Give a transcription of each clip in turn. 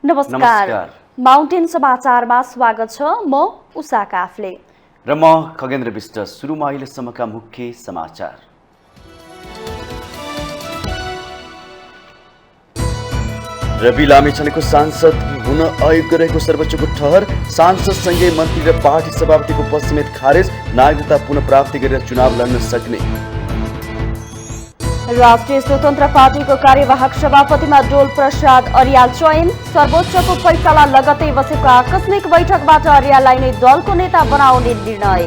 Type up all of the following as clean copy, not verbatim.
नमस्कार। माउन्टेन समाचारमा स्वागत छ। म उषा काफले र म खगेन्द्र विष्ट। सुरुमा अहिलेसम्मका मुख्य समाचार। रवि लामिछानेको सांसद हुन अयोग्य रहेको सर्वोच्चको ठहर। सांसदसँगै मन्त्री र पार्टी सभापतिको पद समेत खारेज। नागरिकता पुनः प्राप्ति गरेर चुनाव लड्न सक्ने। राष्ट्रिय स्वतन्त्र पार्टीको कार्यवाहक सभापतिमा डोल प्रसाद अर्याल चयन। सर्वोच्चको फैसला लगतै बसेको आकस्मिक बैठकबाट अर्याललाई नै दलको नेता बनाउने निर्णय।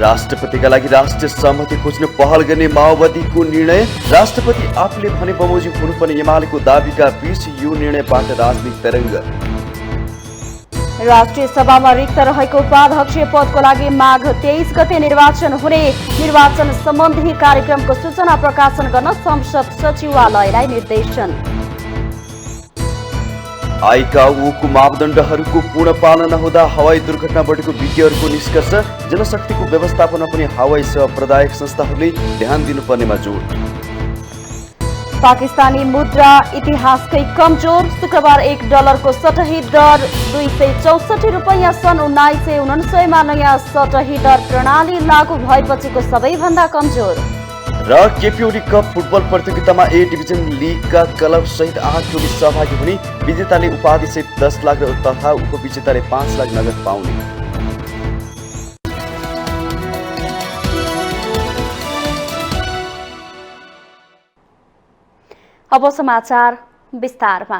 राष्ट्रपतिका लागि राष्ट्रिय सहमति खोज्न पहल गर्ने माओवादीको निर्णय। राष्ट्रपति आफूले भने बमोजिम हुनुपर्ने एमालेको दाबीका बीच यो निर्णयबाट राजनीतिक तरङ्ग। राष्ट्रिय सभामा रिक्त रहेको उपाध्यक्षीय पदको लागि माघ 23 गते निर्वाचन हुने। निर्वाचन सम्बन्धी कार्यक्रमको सूचना प्रकाशन गर्न संसद सचिवालयलाई निर्देशन। आइकाओको मापदण्डहरूको पूर्ण पालना नहुँदा हवाई दुर्घटना बढेको विज्ञहरूको निष्कर्ष। जनशक्तिको व्यवस्थापनमा पनि हवाई सेवा प्रदायक संस्थाहरूले ध्यान दिनुपर्नेमा जोड। पाकिस्तानी मुद्रा इतिहासकै कमजोर। शुक्रबार $1 सटही दर 264 रुपैयाँ। सन् 1999 नयाँ सटही दर प्रणाली लागू भएपछिको सबैभन्दा कमजोर। र केपीओली कप फुटबल प्रतियोगितामा ए डिभिजन लिगका क्लब सहित 8 टोली सहभागी हुने। विजेताले उपाधि सहित 10 लाख तथा उपविजेताले 5 लाख नगद पाउने। अब समाचार विस्तारमा।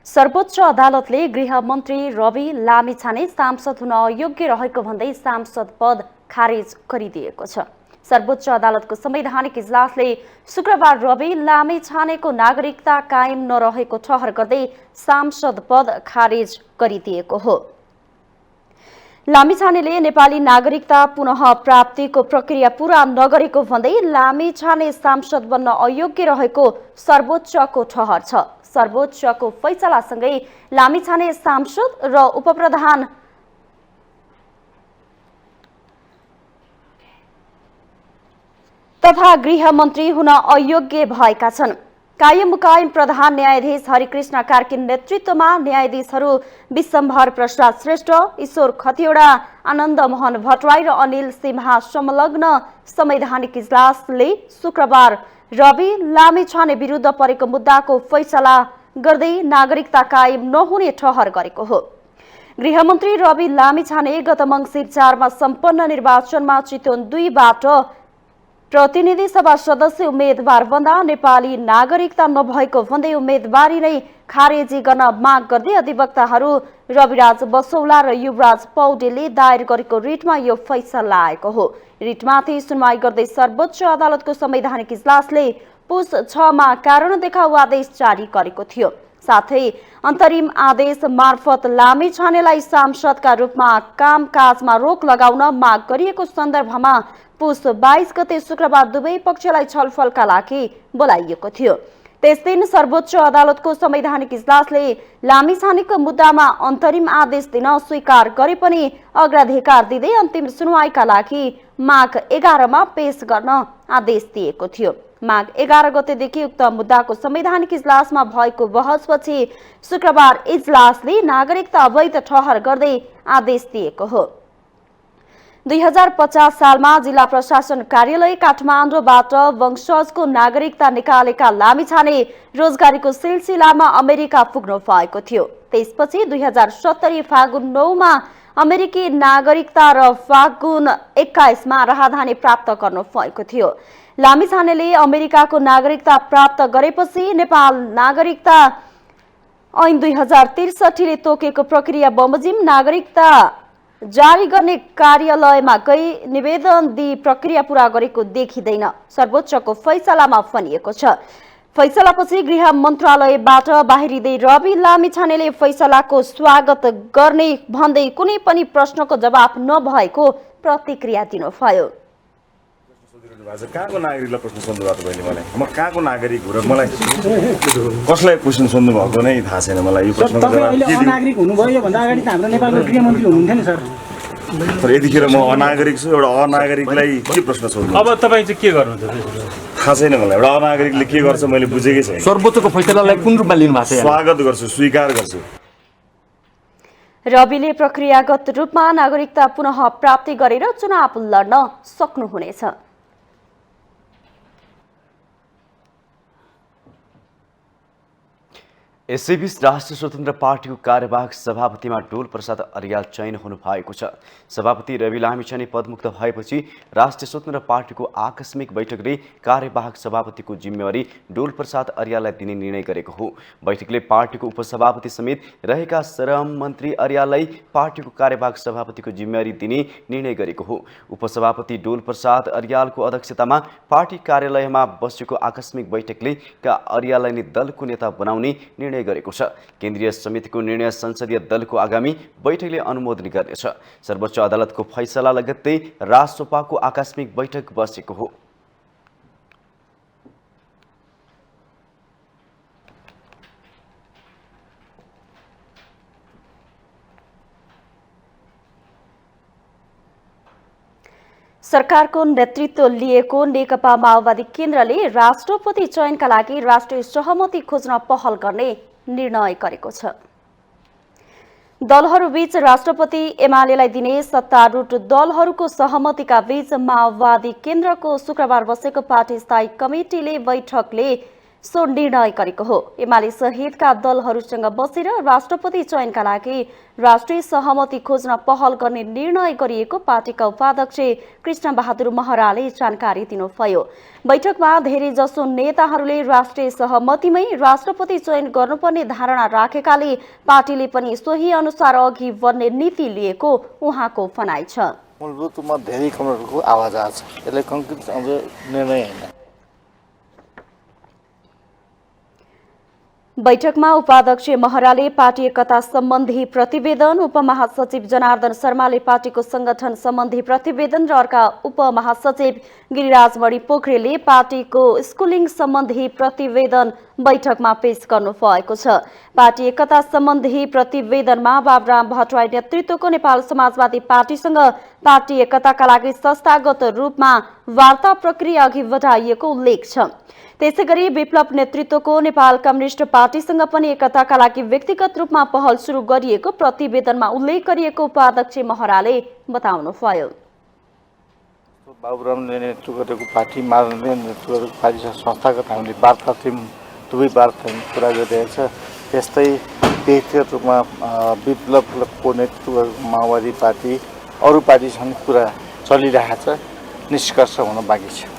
सर्वोच्च अदालतले गृहमन्त्री रवि लामिछाने सांसद हुन अयोग्य रहेको भन्दै सांसद पद खारेज गरिदिएको छ। सर्वोच्च अदालतको संवैधानिक इजलासले शुक्रबार रवि लामिछानेको नागरिकता कायम नरहेको ठहर गर्दै सांसद पद खारेज गरिदिएको हो। लामिछानेले नेपाली नागरिकता पुनः प्राप्तिको प्रक्रिया पूरा नगरेको भन्दै लामिछाने सांसद बन्न अयोग्य रहेको सर्वोच्चको ठहर छ। सर्वोच्चको फैसलासँगै लामिछाने सांसद र उपप्रधान तथा गृहमन्त्री हुन अयोग्य भएका छन्। कायम प्रधान न्यायाधीश हरिकृष्ण कार्की नेतृत्वमा न्यायाधीशहरू विश्वम्भर प्रसाद श्रेष्ठ, ईश्वर खतिवडा, आनन्द मोहन भट्टराई र अनिल सिन्हा संलग्न संवैधानिक इजलासले शुक्रबार रवि लामिछाने विरुद्ध परेको मुद्दाको फैसला गर्दै नागरिकता कायम नहुने ठहर गरेको हो। गृहमन्त्री रवि लामिछाने गत मङ्सिर 4 मा सम्पन्न निर्वाचनमा चितवन 2 बाट प्रतिनिधि सभा सदस्य उम्मेदवार बन्दा नेपाली नागरिकता नभएको भन्दै उम्मेदवारी नै खारेजी गर्न माग गर्दै अधिवक्ताहरू रविराज बसौला र युवराज पौडेलले दायर गरेको रिटमा यो फैसला आएको हो। रिटमाथि सुनवाई गर्दै सर्वोच्च अदालतको संवैधानिक इजलासले पुस 6 मा कारण देखाउ आदेश जारी गरेको थियो। साथै अन्तरिम आदेश मार्फत लामिछानेलाई सांसदका रूपमा कामकाजमा रोक लगाउन माग गरिएको सन्दर्भमा पुस 22 गते शुक्रबार दुवै पक्षलाई छलफलका लागि बोलाइएको थियो। त्यस दिन सर्वोच्च अदालतको संवैधानिक इजलासले लामिछानेको मुद्दामा अन्तरिम आदेश दिन स्वीकार गरे पनि अग्राधिकार दिँदै अन्तिम सुनवाईका लागि माघ 11 मा पेश गर्न आदेश दिएको थियो। माघ 11 गतेदेखि उक्त मुद्दाको संवैधानिक इजलासमा भएको बहसपछि शुक्रबार इजलासले नागरिकता अवैध ठहर गर्दै आदेश दिएको हो। 2050 सालमा जिल्ला प्रशासन कार्यालय काठमाडौँबाट वंशजको नागरिकता निकालेका लामिछाने रोजगारीको सिलसिलामा अमेरिका पुग्नु भएको थियो। त्यसपछि 2070 फागुन 9 मा अमेरिकी नागरिकता र फागुन 21 मा राहदानी प्राप्त गर्नु भएको थियो। लामिछानेले अमेरिकाको नागरिकता प्राप्त गरेपछि नेपाल नागरिकता ऐन 2063 ले तोकेको प्रक्रिया बमोजिम नागरिकता जारी गर्ने कार्यालयमा गई निवेदन दिई प्रक्रिया पूरा गरेको देखिँदैन। सर्वोच्चको फैसलामा भनिएको छ। फैसलापछि गृह मन्त्रालयबाट बाहिरिँदै रवि लामिछानेले फैसलाको स्वागत गर्ने भन्दै कुनै पनि प्रश्नको जवाफ नभएको प्रतिक्रिया दिनुभयो। कहाँको नागरिकलाई प्रश्न सोध्नु भएको तपाईँले? मलाई म कहाँको नागरिक हो र मलाई कसलाई प्रश्न सोध्नु भएको नै थाहा छैन। मलाई यो प्रश्नको जवाफ नागरिक हुनुभयो भन्दा अगाडि त हाम्रो नेपालको गृहमन्त्री हुनुहुन्थ्यो नि सर। तर यतिखेर म अनागरिक छु, एउटा अनागरिकलाई के प्रश्न सोध्नु? अब तपाईँ चाहिँ के गर्नुहुन्छ? थाहा छैन मलाई। एउटा अनागरिकले के गर्छ मैले बुझेकै छैन। सर्वोच्चको फैसलालाई कुन रूपमा लिनु भएको छ? स्वागत गर्छु, स्वीकार गर्छु। रविले प्रक्रियागत रूपमा नागरिकता पुनः प्राप्ति गरेर चुनाव लड्न सक्नुहुनेछ। यसैबीच राष्ट्रिय स्वतन्त्र पार्टीको कार्यवाहक सभापतिमा डोल प्रसाद अर्याल चयन हुनु भएको छ। सभापति रवि लामिछाने पदमुक्त भएपछि राष्ट्रिय स्वतन्त्र पार्टीको आकस्मिक बैठकले कार्यवाहक सभापतिको जिम्मेवारी डोल प्रसाद अर्याललाई दिने निर्णय गरेको हो। बैठकले पार्टीको उपसभापति समेत रहेका श्रम मन्त्री अर्याललाई पार्टीको कार्यवाहक सभापतिको जिम्मेवारी दिने निर्णय गरेको हो। उपसभापति डोल प्रसाद अर्यालको अध्यक्षतामा पार्टी कार्यालयमा बसेको आकस्मिक बैठकले अर्याललाई नै दलको नेता बनाउने निर्णय गरेको छ। केन्द्रीय समितिको निर्णय संसदीय दलको आगामी बैठकले अनुमोदन गर्नेछ। सर्वोच्च अदालतको फैसला लगत्तै रासोपाको आकस्मिक बैठक बसेको हो। सरकारको नेतृत्व लिएको नेकपा माओवादी केन्द्रले राष्ट्रपति चयनका लागि राष्ट्रिय सहमति खोज्न पहल गर्ने निर्णय गरेको छ। दलहरूबीच राष्ट्रपति एमालेलाई दिने सत्तारूढ दलहरूको सहमतिका बीच माओवादी केन्द्रको शुक्रबार बसेको पार्टी स्थायी कमिटिले बैठकले सो निर्णय गरेको हो। एमाले सहितका दलहरूसँग बसेर राष्ट्रपति चयनका लागि राष्ट्रिय सहमति खोज्न पहल गर्ने निर्णय गरिएको पार्टीका उपाध्यक्ष कृष्ण बहादुर महराले जानकारी दिनुभयो। बैठकमा धेरै जसो नेताहरूले राष्ट्रिय सहमतिमै राष्ट्रपति चयन गर्नुपर्ने धारणा राखेकाले पार्टीले पनि सोही अनुसार अघि बढ्ने नीति लिएको उहाँको भनाइ छ। मूलभूत रूपमा धेरै कमरेडको आवाज आएको छ। यसले कङ्क्रिट निर्णय होइन। बैठकमा उपाध्यक्ष महराले पार्टी एकता सम्बन्धी प्रतिवेदन, उपमहासचिव जनार्दन शर्माले पार्टीको संगठन सम्बन्धी प्रतिवेदन र अर्का उपमहासचिव गिरिराज मणि पोखरेलले पार्टीको स्कुलिङ सम्बन्धी प्रतिवेदन बैठकमा पेश गर्नु भएको छ। पार्टी एकता सम्बन्धी प्रतिवेदनमा बाबुराम भट्टराई नेतृत्वको नेपाल समाजवादी पार्टीसँग पार्टी एकताका लागि संस्थागत रूपमा वार्ता प्रक्रिया अघि बढाइएको उल्लेख छ। त्यसैगरी विप्लव नेतृत्वको नेपाल कम्युनिस्ट पार्टीसँग पनि एकताका लागि व्यक्तिगत रूपमा पहल सुरु गरिएको प्रतिवेदनमा उल्लेख गरिएको उपाध्यक्ष महराले बताउनुभयो। बाबुरामले नेतृत्व गरेको पार्टी, माधवले नेतृत्व गरेको पार्टी संस्थागत हामीले वार्ता थियौँ, दुवै वार्ता कुरा गरिरहेको छ। त्यस्तै व्यक्तिगत रूपमा विप्लवको नेतृत्व गरेको माओवादी पार्टी अरू पार्टीसँग कुरा चलिरहेको छ, निष्कर्ष हुन बाँकी छ।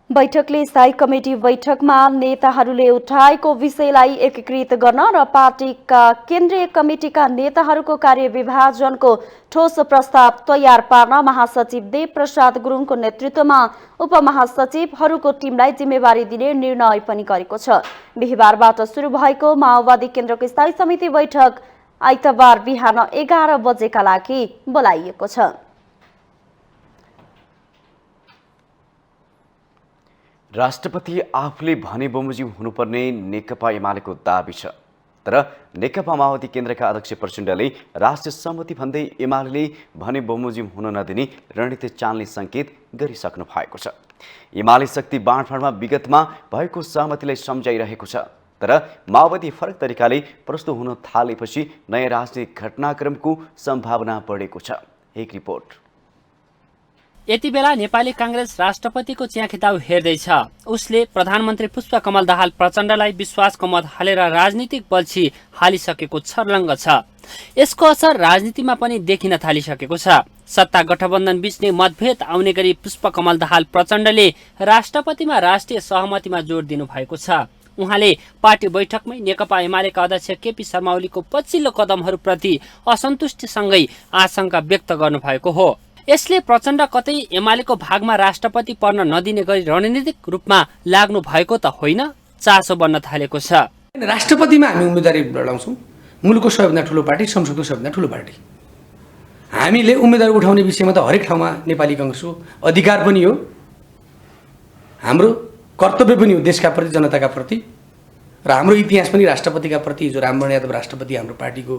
बैठकले स्थायी कमिटी बैठकमा नेताहरूले उठाएको विषयलाई एकीकृत गर्न र पार्टीका केन्द्रीय कमिटीका नेताहरूको कार्यविभाजनको ठोस प्रस्ताव तयार पार्न महासचिव देव प्रसाद गुरुङको नेतृत्वमा उपमहासचिवहरूको टिमलाई जिम्मेवारी दिने निर्णय पनि गरेको छ। बिहिबारबाट सुरु भएको माओवादी केन्द्रको स्थायी समिति बैठक आइतबार बिहान 11 बजेका लागि बोलाइएको छ। राष्ट्रपति आफूले भने बमोजिम हुनुपर्ने नेकपा एमालेको दाबी छ। तर नेकपा माओवादी केन्द्रका अध्यक्ष प्रचण्डले राष्ट्रिय सहमति भन्दै एमाले भने बमोजिम हुन नदिने रणनीति चाल्ने सङ्केत गरिसक्नु भएको छ। एमाले शक्ति बाँडफाँडमा विगतमा भएको सहमतिलाई सम्झाइरहेको छ। तर माओवादी फरक तरिकाले प्रस्तुत हुन थालेपछि नयाँ राजनीतिक घटनाक्रमको सम्भावना बढेको छ। एक रिपोर्ट। यति बेला नेपाली कांग्रेस राष्ट्रपतिको च्याखिताउ हेर्दैछ। उसले प्रधानमन्त्री पुष्पकमल दाहाल प्रचण्डलाई विश्वासको मत हालेर राजनीतिक बल्छी हालिसकेको छर्लङ्ग छ। यसको असर राजनीतिमा पनि देखिन थालिसकेको छ। सत्ता गठबन्धन बीच नै मतभेद आउने गरी पुष्पकमल दाहाल प्रचण्डले राष्ट्रपतिमा राष्ट्रिय सहमतिमा जोड दिनु भएको छ। उहाँले पार्टी बैठकमै नेकपा एमालेका अध्यक्ष केपी शर्मा ओलीको पछिल्लो कदमहरूप्रति असन्तुष्टिसँगै आशंका व्यक्त गर्नुभएको हो। यसले प्रचण्ड कतै एमालेको भागमा राष्ट्रपति पर्न नदिने गरी रणनीतिक रूपमा लाग्नु भएको त होइन, चासो बन्न थालेको छ। राष्ट्रपतिमा हामी उम्मेदवारी लडाउँछौँ। मुलुकको सबैभन्दा ठुलो पार्टी, संसदको सबैभन्दा ठुलो पार्टी। हामीले उम्मेदवार उठाउने विषयमा त हरेक ठाउँमा नेपाली कांग्रेसको अधिकार पनि हो, हाम्रो कर्तव्य पनि हो देशका प्रति, जनताका प्रति, र हाम्रो इतिहास पनि राष्ट्रपतिका प्रति। जो रामवरण यादव राष्ट्रपति हाम्रो पार्टीको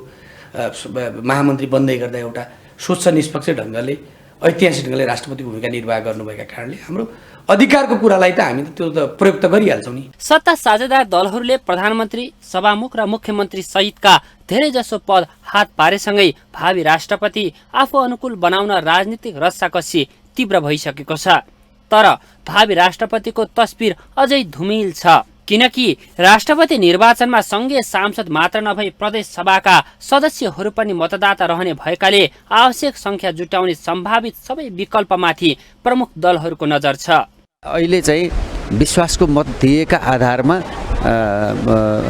महामन्त्री बन्दै गर्दा एउटा स्वच्छ निष्पक्ष ढङ्गले ऐतिहासिक ढङ्गले राष्ट्रपतिको भूमिका निर्वाह गर्नुभएका कारणले हाम्रो अधिकारको कुरालाई त हामी त्यो त प्रयोग त गरिहाल्छौँ नि। सत्ता साझेदार दलहरूले प्रधानमन्त्री, सभामुख र मुख्यमन्त्री सहितका धेरैजसो पद हात पारेसँगै भावी राष्ट्रपति आफू अनुकूल बनाउन राजनीतिक रस्साकसी तीव्र भइसकेको छ। तर भावी राष्ट्रपतिको तस्बिर अझै धुमिल छ, किनकि राष्ट्रपति निर्वाचनमा सङ्घीय सांसद मात्र नभई प्रदेश सभाका सदस्यहरू पनि मतदाता रहने भएकाले आवश्यक सङ्ख्या जुटाउने सम्भावित सबै विकल्पमाथि प्रमुख दलहरूको नजर छ। अहिले चाहिँ विश्वासको मत दिएका आधारमा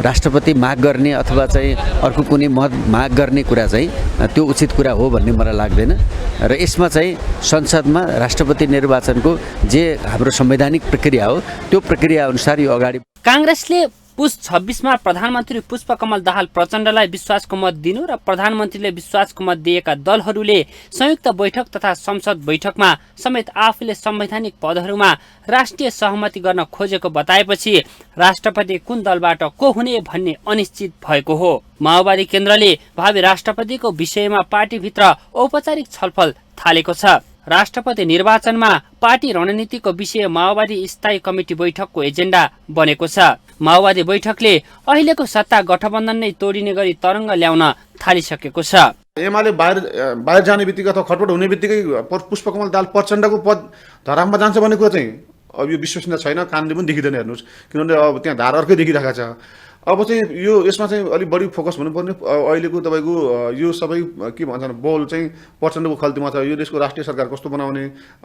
राष्ट्रपति माग गर्ने अथवा चाहिँ अर्को कुनै मत माग गर्ने कुरा चाहिँ त्यो उचित कुरा हो भन्ने मलाई लाग्दैन र यसमा चाहिँ संसदमा राष्ट्रपति निर्वाचनको जे हाम्रो संवैधानिक प्रक्रिया हो त्यो प्रक्रिया अनुसार यो अगाडि। काङ्ग्रेसले पुस 26मा प्रधानमन्त्री पुष्पकमल दाहाल प्रचण्डलाई विश्वासको मत दिनु र प्रधानमन्त्रीले विश्वासको मत दिएका दलहरूले संयुक्त बैठक तथा संसद बैठकमा समेत आफूले संवैधानिक पदहरूमा राष्ट्रिय सहमति गर्न खोजेको बताएपछि राष्ट्रपति कुन दलबाट को हुने भन्ने अनिश्चित भएको हो। माओवादी केन्द्रले भावी राष्ट्रपतिको विषयमा पार्टीभित्र औपचारिक छलफल थालेको छ। राष्ट्रपति निर्वाचनमा पार्टी रणनीतिको विषय माओवादी स्थायी कमिटी बैठकको एजेन्डा बनेको छ। माओवादी बैठकले अहिलेको सत्ता गठबन्धन नै तोडिने गरी तरङ्ग ल्याउन थालिसकेको छ। एमाले बाहिर जाने बित्तिकै अथवा खटपट हुने बित्तिकै पुष्पकमल दाहाल प्रचण्डको पद धराममा जान्छ भन्ने कुरा चाहिँ अब यो विश्वसनीय छैन, कानले पनि देखिँदैन। हेर्नुहोस्, किनभने अब त्यहाँ धार अर्कै देखिरहेको छ। अब चाहिँ यो यसमा चाहिँ अलिक बढी फोकस हुनुपर्ने अहिलेको तपाईँको यो सबै के भन्छ बल चाहिँ प्रचण्डको खल्तीमा छ। यो देशको राष्ट्रिय सरकार कस्तो बनाउने,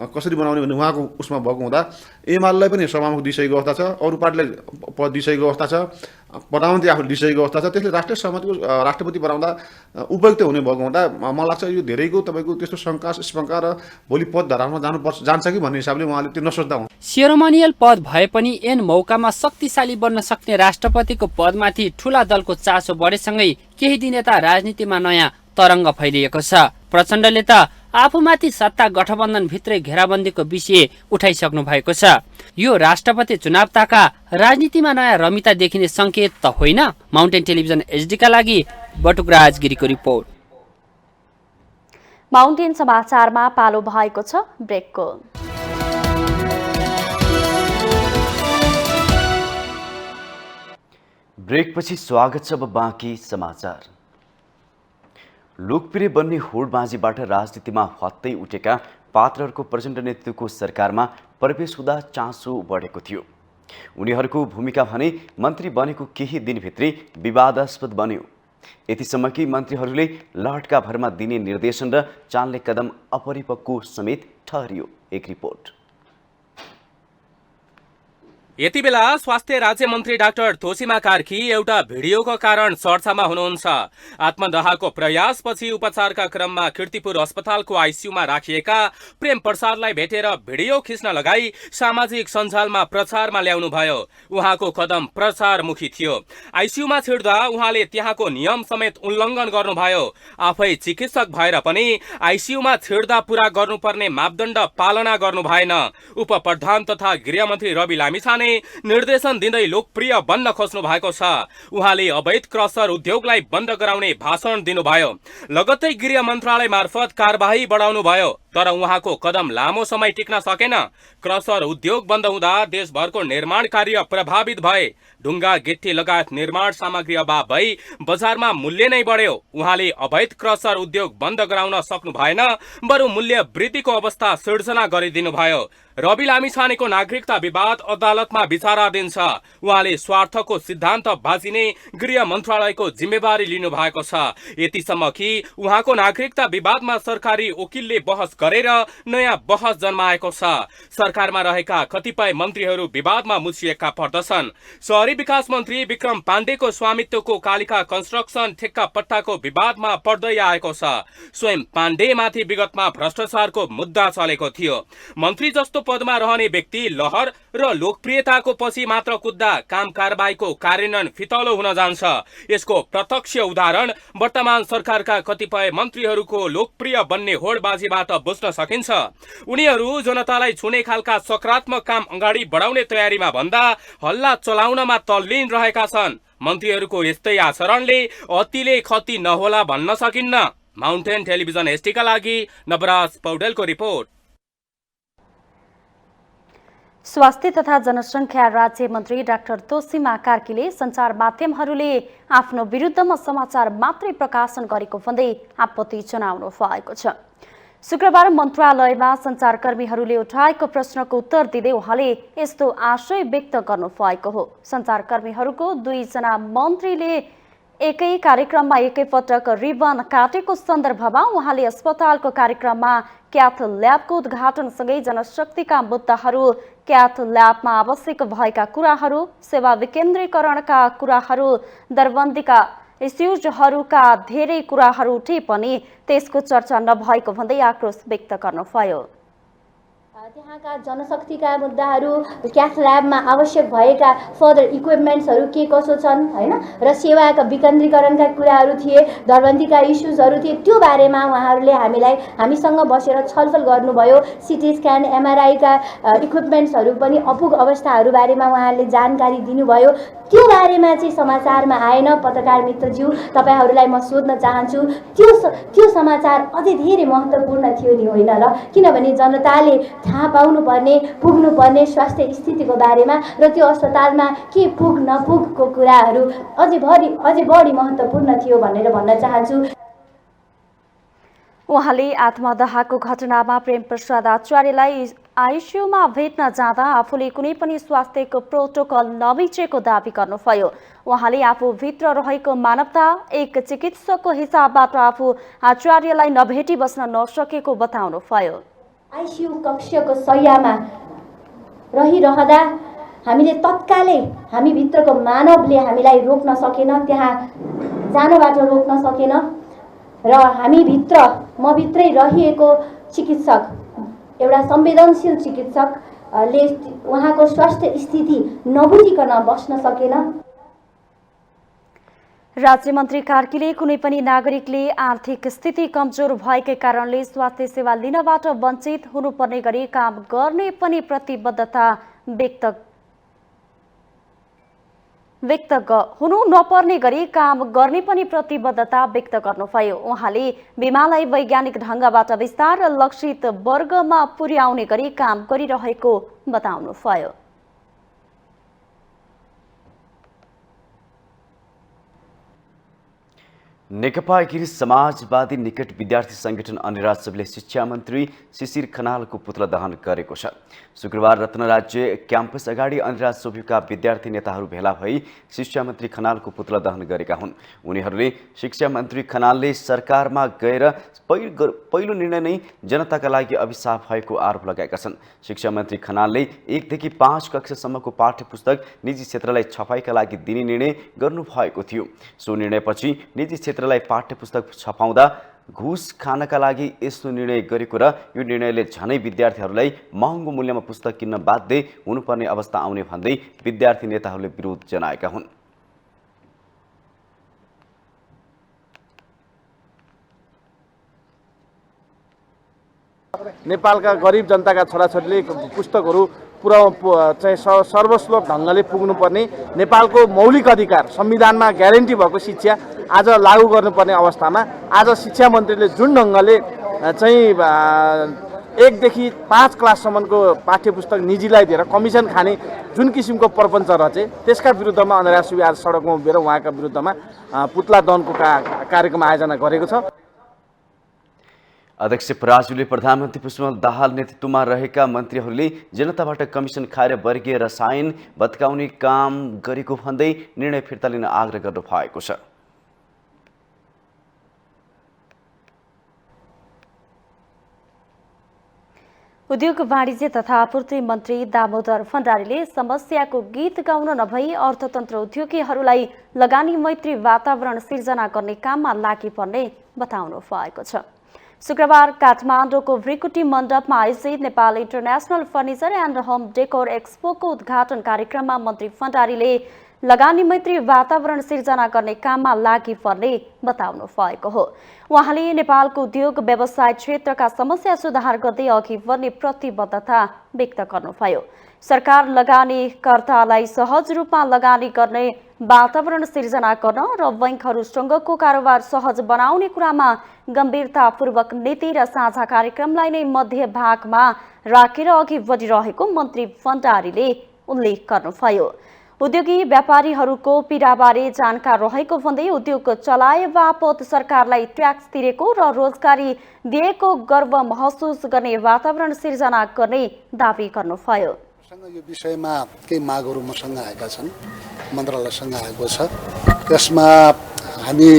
कसरी बनाउने भन्ने उहाँको उसमा भएको हुँदा एमालेलाई पनि सभामुख दिइसकेको अवस्था छ, अरू पार्टीलाई पद दिइसकेको अवस्था छ, प्रधानमन्त्री आफूले दिइसकेको अवस्था छ। त्यसले राष्ट्रिय सहमतिको राष्ट्रपति बनाउँदा उपयुक्त हुने भएको हुँदा मलाई लाग्छ यो धेरैको तपाईँको त्यस्तो शङ्का र भोलि पद धरामा जान्छ कि भन्ने हिसाबले उहाँले त्यो नसोच्दा हुन्छ। सेरोमोनियल पद भए पनि एन मौकामा शक्तिशाली बन्न सक्ने राष्ट्रपतिको पदमाथि ठूला दलको चासो बढेसँगै केही दिन यता राजनीतिमा नयाँ तरङ्ग फैलिएको छ। प्रचण्डले त आफूमाथि सत्ता गठबन्धन भित्रै घेराबन्दीको विषय उठाइसक्नु भएको छ। यो राष्ट्रपति चुनावताका राजनीतिमा नयाँ रमिता देखिने संकेत त होइन। माउन्टेन टेलिभिजन एचडीका लागि बटुकराज गिरीको रिपोर्ट। माउन्टेन समाचारमा पालो भएको छ ब्रेकको। ब्रेकपछि स्वागत छ। अब बाँकी समाचार। लोकप्रिय बन्ने होडबाजीबाट राजनीतिमा हत्तै उठेका पात्रहरूको प्रचण्ड नेतृत्वको सरकारमा प्रवेश हुँदा चासो बढेको थियो। उनीहरूको भूमिका भने मन्त्री बनेको केही दिनभित्रै विवादास्पद बन्यो। यतिसम्म कि मन्त्रीहरूले लहटका भरमा दिने निर्देशन र चाल्ने कदम अपरिपक्व समेत ठहरियो। एक रिपोर्ट। यति बेला स्वास्थ्य राज्य मन्त्री डाक्टर तोसीमा कार्की एउटा भिडियोको कारण चर्चामा हुनुहुन्छ। आत्मदाहको प्रयासपछि उपचारका क्रममा कीर्तिपुर अस्पतालको आइसियूमा राखिएका प्रेम प्रसादलाई भेटेर भिडियो खिच्न लगाई सामाजिक सञ्जालमा प्रचारमा ल्याउनुभयो। उहाँको कदम प्रचारमुखी थियो। आइसियूमा छिर्दा उहाँले त्यहाँको नियम समेत उल्लङ्घन गर्नुभयो। आफै चिकित्सक भएर पनि आइसियूमा छिर्दा पूरा गर्नुपर्ने मापदण्ड पालना गर्नु भएन। उप प्रधान तथा गृहमन्त्री रवि लामिछाने निर्देशन दिँदै लोकप्रिय बन्न खोज्नु भएको छ। उहाँले अवैध क्रसर उद्योगलाई बन्द गराउने भाषण दिनुभयो। लगत्तै गृह मन्त्रालय मार्फत कारबाही बढाउनु भयो। तर उहाँको कदम लामो समय टिक्न सकेन। क्रसर उद्योग बन्द हुँदा देशभरको निर्माण कार्य प्रभावित भए। ढुङ्गा गिट्टी लगायत निर्माण सामग्री अभाव भई बजारमा मूल्य नै बढ्यो। उहाँले अवैध क्रसर उद्योग बन्द गराउन सक्नु भएन, बरु मूल्य वृद्धिको अवस्था सिर्जना गरिदिनु भयो। रवि लामिछानेको नागरिकता विवाद अदालतमा विचाराधीन छ। उहाँले स्वार्थको सिद्धान्त बाजिने गृह मन्त्रालयको जिम्मेवारी लिनु भएको छ। यतिसम्म कि उहाँको नागरिकता विवादमा सरकारी वकिलले बहस गरेर नयाँ बहस जन्माएको छ। सरकारमा रहेका कतिपय मन्त्रीहरू विवादमा मुछिएका पर्दछन्। शहरी विकास मन्त्री विक्रम पाण्डेको स्वामित्वको कालिका कन्स्ट्रक्सन ठेक्का पट्टाको विवादमा पर्दै आएको छ। स्वयं पाण्डेमाथि विगतमा भ्रष्टाचारको मुद्दा चलेको थियो। मन्त्री जस्तो पदमा रहने व्यक्ति लहर र लोकप्रियताको पछि मात्र कुद्दा काम कारबाहीको कार्यान्वयन फितलो हुन जान्छ। यसको प्रत्यक्ष उदाहरण वर्तमान सरकारका कतिपय मन्त्रीहरूको लोकप्रिय बन्ने होडबाजीबाट बुझ्न सकिन्छ। उनीहरू जनतालाई छुने खालका सकारात्मक काम अगाडि बढाउने तयारीमा भन्दा हल्ला चलाउनमा तल्लीन रहेका छन्। मन्त्रीहरूको यस्तै आचरणले अतिले खति नहोला भन्न सकिन्न। माउन्टेन टेलिभिजन एसटीका लागि नवराज पौडेलको रिपोर्ट। स्वास्थ्य तथा जनसङ्ख्या राज्य मन्त्री डाक्टर तोसीमा कार्कीले सञ्चार माध्यमहरूले आफ्नो विरुद्धमा समाचार मात्रै प्रकाशन गरेको भन्दै आपत्ति जनाउनु भएको छ। शुक्रबार मन्त्रालयमा सञ्चारकर्मीहरूले उठाएको प्रश्नको उत्तर दिँदै उहाँले यस्तो आशय व्यक्त गर्नु भएको हो। सञ्चारकर्मीहरूको 2 जना मन्त्रीले एकै कार्यक्रममा एकैपटक रिबन काटेको सन्दर्भमा उहाँले अस्पतालको कार्यक्रममा क्याथ ल्याबको उद्घाटनसँगै जनशक्तिका मुद्दाहरू, क्याथ ल्याबमा आवश्यक भएका कुराहरू, सेवा विकेन्द्रीकरणका कुराहरू, दरबन्दीका इस्युजहरूका धेरै कुराहरू उठे पनि त्यसको चर्चा नभएको भन्दै आक्रोश व्यक्त गर्नुभयो। त्यहाँका जनशक्तिका मुद्दाहरू, क्याथ ल्याबमा आवश्यक भएका फर्दर इक्विपमेन्ट्सहरू के कसो छन् हैन र सेवाका विकेन्द्रीकरणका कुराहरू थिए, दरबन्दीका इस्युजहरू थिए। त्यो बारेमा उहाँहरूले हामीसँग बसेर छलफल गर्नुभयो। सिटी स्क्यान, एमआरआईका इक्विपमेन्ट्सहरू पनि अपुग अवस्थाहरू बारेमा उहाँहरूले जानकारी दिनुभयो। त्यो बारेमा चाहिँ समाचारमा आएन। पत्रकार मित्रज्यू, तपाईहरूलाई म सोध्न चाहन्छु, त्यो समाचार अझै धेरै महत्त्वपूर्ण थियो नि होइन र? किनभने जनताले थाहा पाउनुपर्ने, पुग्नुपर्ने स्वास्थ्य स्थितिको बारेमा र त्यो अस्पतालमा के पुग नपुगको कुराहरू अझै बढी महत्त्वपूर्ण थियो भनेर भन्न चाहन्छु। उहाँले आत्मदाहको घटनामा प्रेम प्रसाद आचार्यलाई आइसियुमा भेट्न जाँदा आफूले कुनै पनि स्वास्थ्यको प्रोटोकल नमिचेको दावी गर्नुभयो। उहाँले आफूभित्र रहेको मानवता, एक चिकित्सकको हिसाबबाट आफू आचार्यलाई नभेटी बस्न नसकेको बताउनुभयो। आइसियु कक्षको शय्यामा रहिरहँदा हामीले तत्कालै हामीभित्रको मानवले हामीलाई रोक्न सकेन, त्यहाँ जानबाट रोक्न सकेन र म भित्रै रहिएको चिकित्सक, एउटा संवेदनशील चिकित्सकले उहाँको स्वास्थ्य स्थिति नबुझिकन बस्न सकेन। राज्यमन्त्री कार्कीले कुनै पनि नागरिकले आर्थिक स्थिति कमजोर भएकै कारणले स्वास्थ्य सेवा लिनबाट वञ्चित हुनुपर्ने गरी काम गर्ने पनि प्रतिबद्धता हुनु नपर्ने गरी काम गर्ने पनि प्रतिबद्धता व्यक्त गर्नुभयो। उहाँले बिमालाई वैज्ञानिक ढङ्गबाट विस्तार र लक्षित वर्गमा पुर्याउने गरी काम गरिरहेको बताउनुभयो। नेकपा एकीकृत समाजवादी निकट विद्यार्थी संगठन अन्यराज्यले शिक्षा मन्त्री शिशिर खनालको पुतला दहन गरेको छ। शुक्रबार रत्न राज्य क्याम्पस अगाडि अन्यराज सोभिका विद्यार्थी नेताहरू भेला भई शिक्षा मन्त्री खनालको पुतला दहन गरेका हुन्। उनीहरूले शिक्षा मन्त्री खनालले सरकारमा गएर पहिलो निर्णय नै जनताका लागि अभिशाप भएको आरोप लगाएका छन्। शिक्षा मन्त्री खनालले 1 देखि 5 कक्षासम्मको पाठ्यपुस्तक निजी क्षेत्रलाई छपाईका लागि दिने निर्णय गर्नुभएको थियो। सो निर्णयपछि निजी क्षेत्रलाई पाठ्यपुस्तक छपाउँदा घुस खानका लागि यस्तो निर्णय गरेको र यो निर्णयले झनै विद्यार्थीहरूलाई महँगो मूल्यमा पुस्तक किन्न बाध्य हुनुपर्ने अवस्था आउने भन्दै विद्यार्थी नेताहरूले विरोध जनाएका हुन्। नेपालका गरिब जनताका छोराछोरीले पुस्तकहरू चाहिँ सर्वश्लोक ढङ्गले पुग्नुपर्ने, नेपालको मौलिक अधिकार संविधानमा ग्यारेन्टी भएको शिक्षा आज लागू गर्नुपर्ने अवस्थामा आज शिक्षा मन्त्रीले जुन ढङ्गले चाहिँ 1 देखि 5 क्लाससम्मको पाठ्यपुस्तक निजीलाई दिएर कमिसन खाने जुन किसिमको प्रपञ्च रचे, त्यसका विरुद्धमा अन्यराज सुबी आज सडकमा उभिएर उहाँका विरुद्धमा पुतला दहनको कार्यक्रम आयोजना गरेको छ। अध्यक्ष पराजुले प्रधानमन्त्री पुष्पकमल दाहाल नेतृत्वमा रहेका मन्त्रीहरूले जनताबाट कमिसन खाएर वर्गीय रसायन भत्काउने काम गरेको भन्दै निर्णय फिर्ता लिन आग्रह गर्नु भएको छ। उद्योग वाणिज्य तथा आपूर्ति मन्त्री दामोदर भण्डारीले समस्याको गीत गाउन नभई अर्थतन्त्र उद्योगीहरूलाई लगानी मैत्री वातावरण सिर्जना गर्ने काममा लागि पर्ने बताउनु भएको छ। शुक्रबार काठमाडौँको भ्रिकुटी मण्डपमा आयोजित Nepal international furniture and home decor एक्सपोको उद्घाटन कार्यक्रममा मन्त्री भण्डारीले लगानी मैत्री वातावरण सिर्जना गर्ने काममा लागि पर्ने बताउनु भएको हो। उहाँले नेपालको उद्योग व्यवसाय क्षेत्रका समस्या सुधार गर्दै अघि बढ्ने प्रतिबद्धता व्यक्त गर्नुभयो। सरकार लगानीकर्तालाई सहज रूपमा लगानी गर्ने वातावरण सिर्जना गर्न र बैंकहरूसँगको कारोबार सहज बनाउने कुरामा गम्भीरतापूर्वक नीति र साझा कार्यक्रमलाई नै मध्य भागमा राखेर अघि बढिरहेको मन्त्री भण्डारीले उल्लेख गर्नुभयो। उद्योगी व्यापारीहरूको पीडाबारे जानकार रहेको भन्दै उद्योग चलाए बापत सरकारलाई ट्याक्स तिरेको र रोजगारी दिएको गर्व महसुस गर्ने वातावरण सिर्जना गर्ने दावी गर्नुभयो। यो विषयमा केही मागहरू मसँग आएका छन्, मन्त्रालयसँग आएको छ। त्यसमा हामी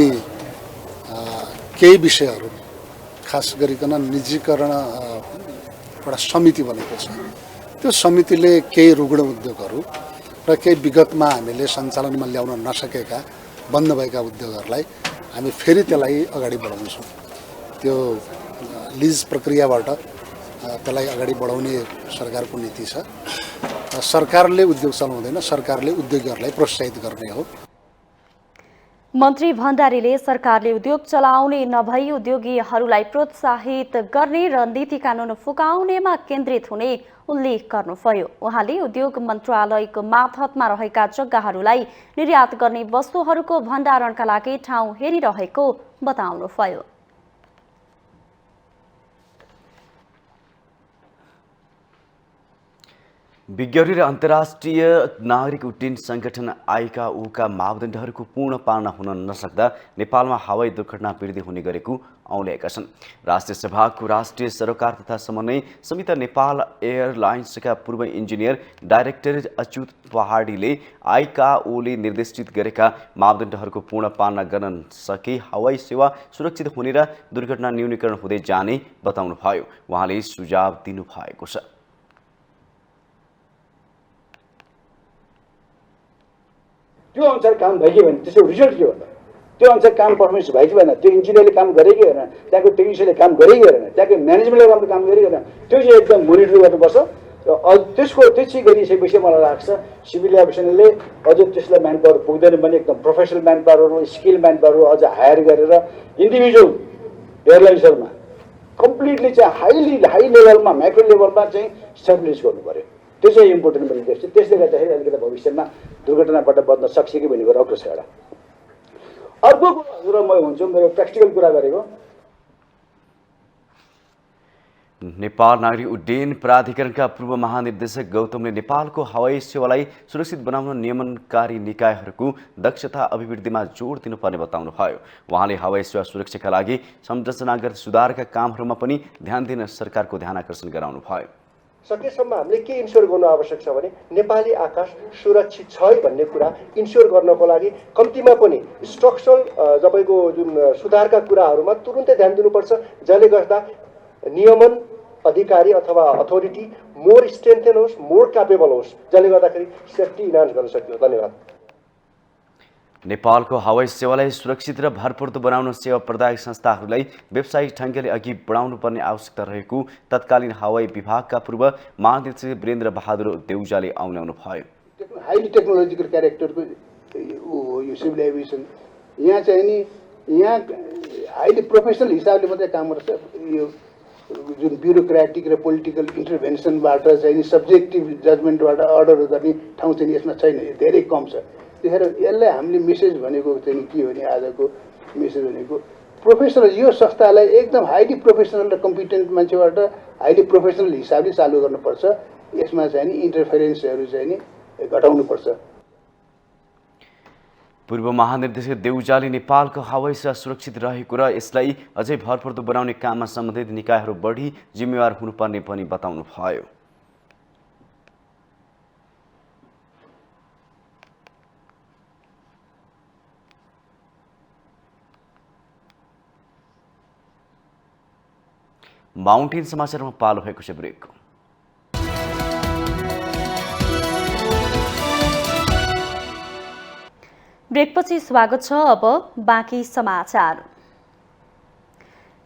केही विषयहरू खास गरिकन निजीकरण एउटा समिति बनेको छ। त्यो समितिले केही रुग्ण उद्योगहरू र केही विगतमा हामीले सञ्चालनमा ल्याउन नसकेका बन्द भएका उद्योगहरूलाई हामी फेरि त्यसलाई अगाडि बढाउँछौँ। त्यो लिज प्रक्रियाबाट त्यसलाई अगाडि बढाउने सरकारको नीति छ। सरकारले उद्योग चलाउँदैन, सरकारले उद्योगीहरूलाई प्रोत्साहित गर्ने हो। मन्त्री भण्डारीले सरकारले उद्योग चलाउने नभई उद्योगीहरूलाई प्रोत्साहित गर्ने र नीति कानुन फुकाउनेमा केन्द्रित हुने उल्लेख गर्नुभयो। उहाँले उद्योग मन्त्रालयको मातहतमा रहेका जग्गाहरूलाई निर्यात गर्ने वस्तुहरूको भण्डारणका लागि ठाउँ हेरिरहेको बताउनुभयो। विज्ञप्ति र अन्तर्राष्ट्रिय नागरिक उड्डयन संगठन आइकाओका मापदण्डहरूको पूर्ण पालना हुन नसक्दा नेपालमा हवाई दुर्घटना वृद्धि हुने गरेको औल्याएका छन्। राष्ट्रिय सभाको राष्ट्रिय सरोकार तथा समन्वय समिति नेपाल एयरलाइन्सका पूर्व इन्जिनियर डाइरेक्टर अच्युत पहाडीले आइकाओले निर्देशित गरेका मापदण्डहरूको पूर्ण पालना गर्न सके हवाई सेवा सुरक्षित हुने र दुर्घटना न्यूनीकरण हुँदै जाने बताउनुभयो। उहाँले सुझाव दिनुभएको छ। त्यो अनुसार काम भयो कि भने त्यसको रिजल्ट के हो त? त्यो अनुसार काम पर्फर्मेन्स भयो कि भएन? त्यो इन्जिनियरले काम गरे कि गरेन? त्यहाँको टेक्निसियनले काम गरे कि गरेन? त्यहाँको म्यानेजमेन्टले राम्रो काम गरे कि गरेन? त्यो चाहिँ एकदम मोनिटर गर्नुपर्छ। र त्यो चाहिँ गरिसकेपछि मलाई लाग्छ सिभिल एभिएसनले अझ त्यसलाई म्यान पावर पुग्दैन भने एकदम प्रोफेसनल म्यान पावरहरू, स्किल म्यान पावरहरू अझ हायर गरेर इन्डिभिजुअल एयरलाइन्सहरूमा कम्प्लिटली चाहिँ हाई लेभलमा माइक्रो लेभलमा चाहिँ स्टेबलिस गर्नु पर्यो। त्यो चाहिँ इम्पोर्टेन्ट पनि देख्छु। त्यसले गर्दाखेरि अलिकति भविष्यमा दुर्घटनाबाट बच्न सक्छ कि भन्ने कुरा अर्को छ। एउटा अर्को कुरा म हुन्छु मेरो प्र्याक्टिकल कुरा गरेको नेपाल नागरिक उड्डयन प्राधिकरणका पूर्व महानिर्देशक गौतमले नेपालको हवाई सेवालाई सुरक्षित बनाउन नियमनकारी निकायहरूको दक्षता अभिवृद्धिमा जोड दिनुपर्ने बताउनुभयो। उहाँले हवाई सेवा सुरक्षाका लागि संरचनागत सुधारका कामहरूमा पनि ध्यान दिन सरकारको ध्यान आकर्षण गराउनुभयो। सकेसम्म हामीले के इन्स्योर गर्नु आवश्यक छ भने नेपाली आकाश सुरक्षित छ है भन्ने कुरा इन्स्योर गर्नको लागि कम्तीमा पनि स्ट्रक्चरल तपाईँको जुन सुधारका कुराहरूमा तुरुन्तै ध्यान दिनुपर्छ, जसले गर्दा नियमन अधिकारी अथवा अथोरिटी मोर स्ट्रेन्थेन होस्, मोर क्यापेबल होस्, जसले गर्दाखेरि सेफ्टी इन्हान्स गर्न सकियो। धन्यवाद। नेपालको हवाई सेवालाई सुरक्षित र भरपर्दो बनाउन सेवा प्रदायक संस्थाहरूलाई व्यावसायिक ढङ्गले अघि बढाउनुपर्ने आवश्यकता रहेको तत्कालीन हवाई विभागका पूर्व महानिर्देशक वीरेन्द्र बहादुर देउजाले औल्याउनु भयो। हाइली टेक्नोलोजिकल क्यारेक्टरको यो सिभिल एभिएसन यहाँ चाहिँ नि यहाँ हाइली प्रोफेसनल हिसाबले मात्रै काम गर्छ। यो जुन ब्युरोक्रेटिक र पोलिटिकल इन्टरभेन्सनबाट चाहिँ नि सब्जेक्टिभ जजमेन्टबाट अर्डर गर्ने ठाउँ चाहिँ यसमा छैन, धेरै कम छ। त्यतिखेर यसलाई हामीले मेसेज भनेको चाहिँ के हो भने आजको मेसेज भनेको प्रोफेसनल यो संस्थालाई एकदम हाइली प्रोफेसनल र कम्पिटेन्ट मान्छेबाट हाइली प्रोफेसनल हिसाबले चालु गर्नुपर्छ। यसमा चाहिँ नि इन्टरफेरेन्सहरू चाहिँ नि घटाउनुपर्छ। पूर्व महानिर्देशक देउजाले नेपालको हवाई सेवा सुरक्षित रहेको र यसलाई अझै भरपर्दो बनाउने काममा सम्बन्धित निकायहरू बढी जिम्मेवार हुनुपर्ने पनि बताउनुभयो। माउन्टेन समाचारमा पालो भएको छ ब्रेक। ब्रेकपछि स्वागत छ। अब बाँकी समाचार।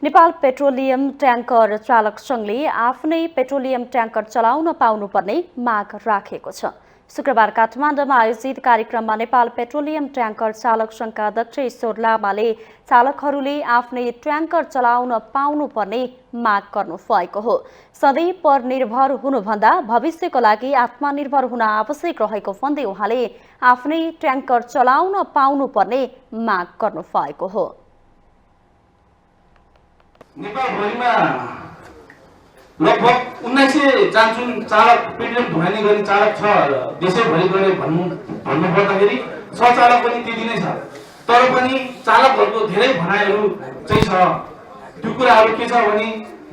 नेपाल पेट्रोलियम ट्याङ्कर चालक सङ्घले आफ्नै पेट्रोलियम ट्याङ्कर चलाउन पाउनुपर्ने माग राखेको छ। शुक्रबार काठमाडौँमा आयोजित कार्यक्रममा नेपाल पेट्रोलियम ट्याङ्कर चालक संघका अध्यक्ष ईश्वर लामाले चालकहरूले आफ्नै ट्याङ्कर चलाउन पाउनुपर्ने माग गर्नु भएको हो। सधैँ परनिर्भर हुनुभन्दा भविष्यको लागि आत्मनिर्भर हुन आवश्यक रहेको भन्दै उहाँले आफ्नै ट्याङ्कर चलाउन पाउनुपर्ने माग गर्नु भएको हो। नेपालभरिमा लगभग 1900 जान्छुन चालक पेट्रोलियम ढुवानी गर्ने चालक छ देशैभरि गरे भन्नु पर्दाखेरि सचालक पनि त्यति नै छ। तर पनि चालकहरूको धेरै भनाइहरू चाहिँ छ। त्यो कुराहरू के छ भने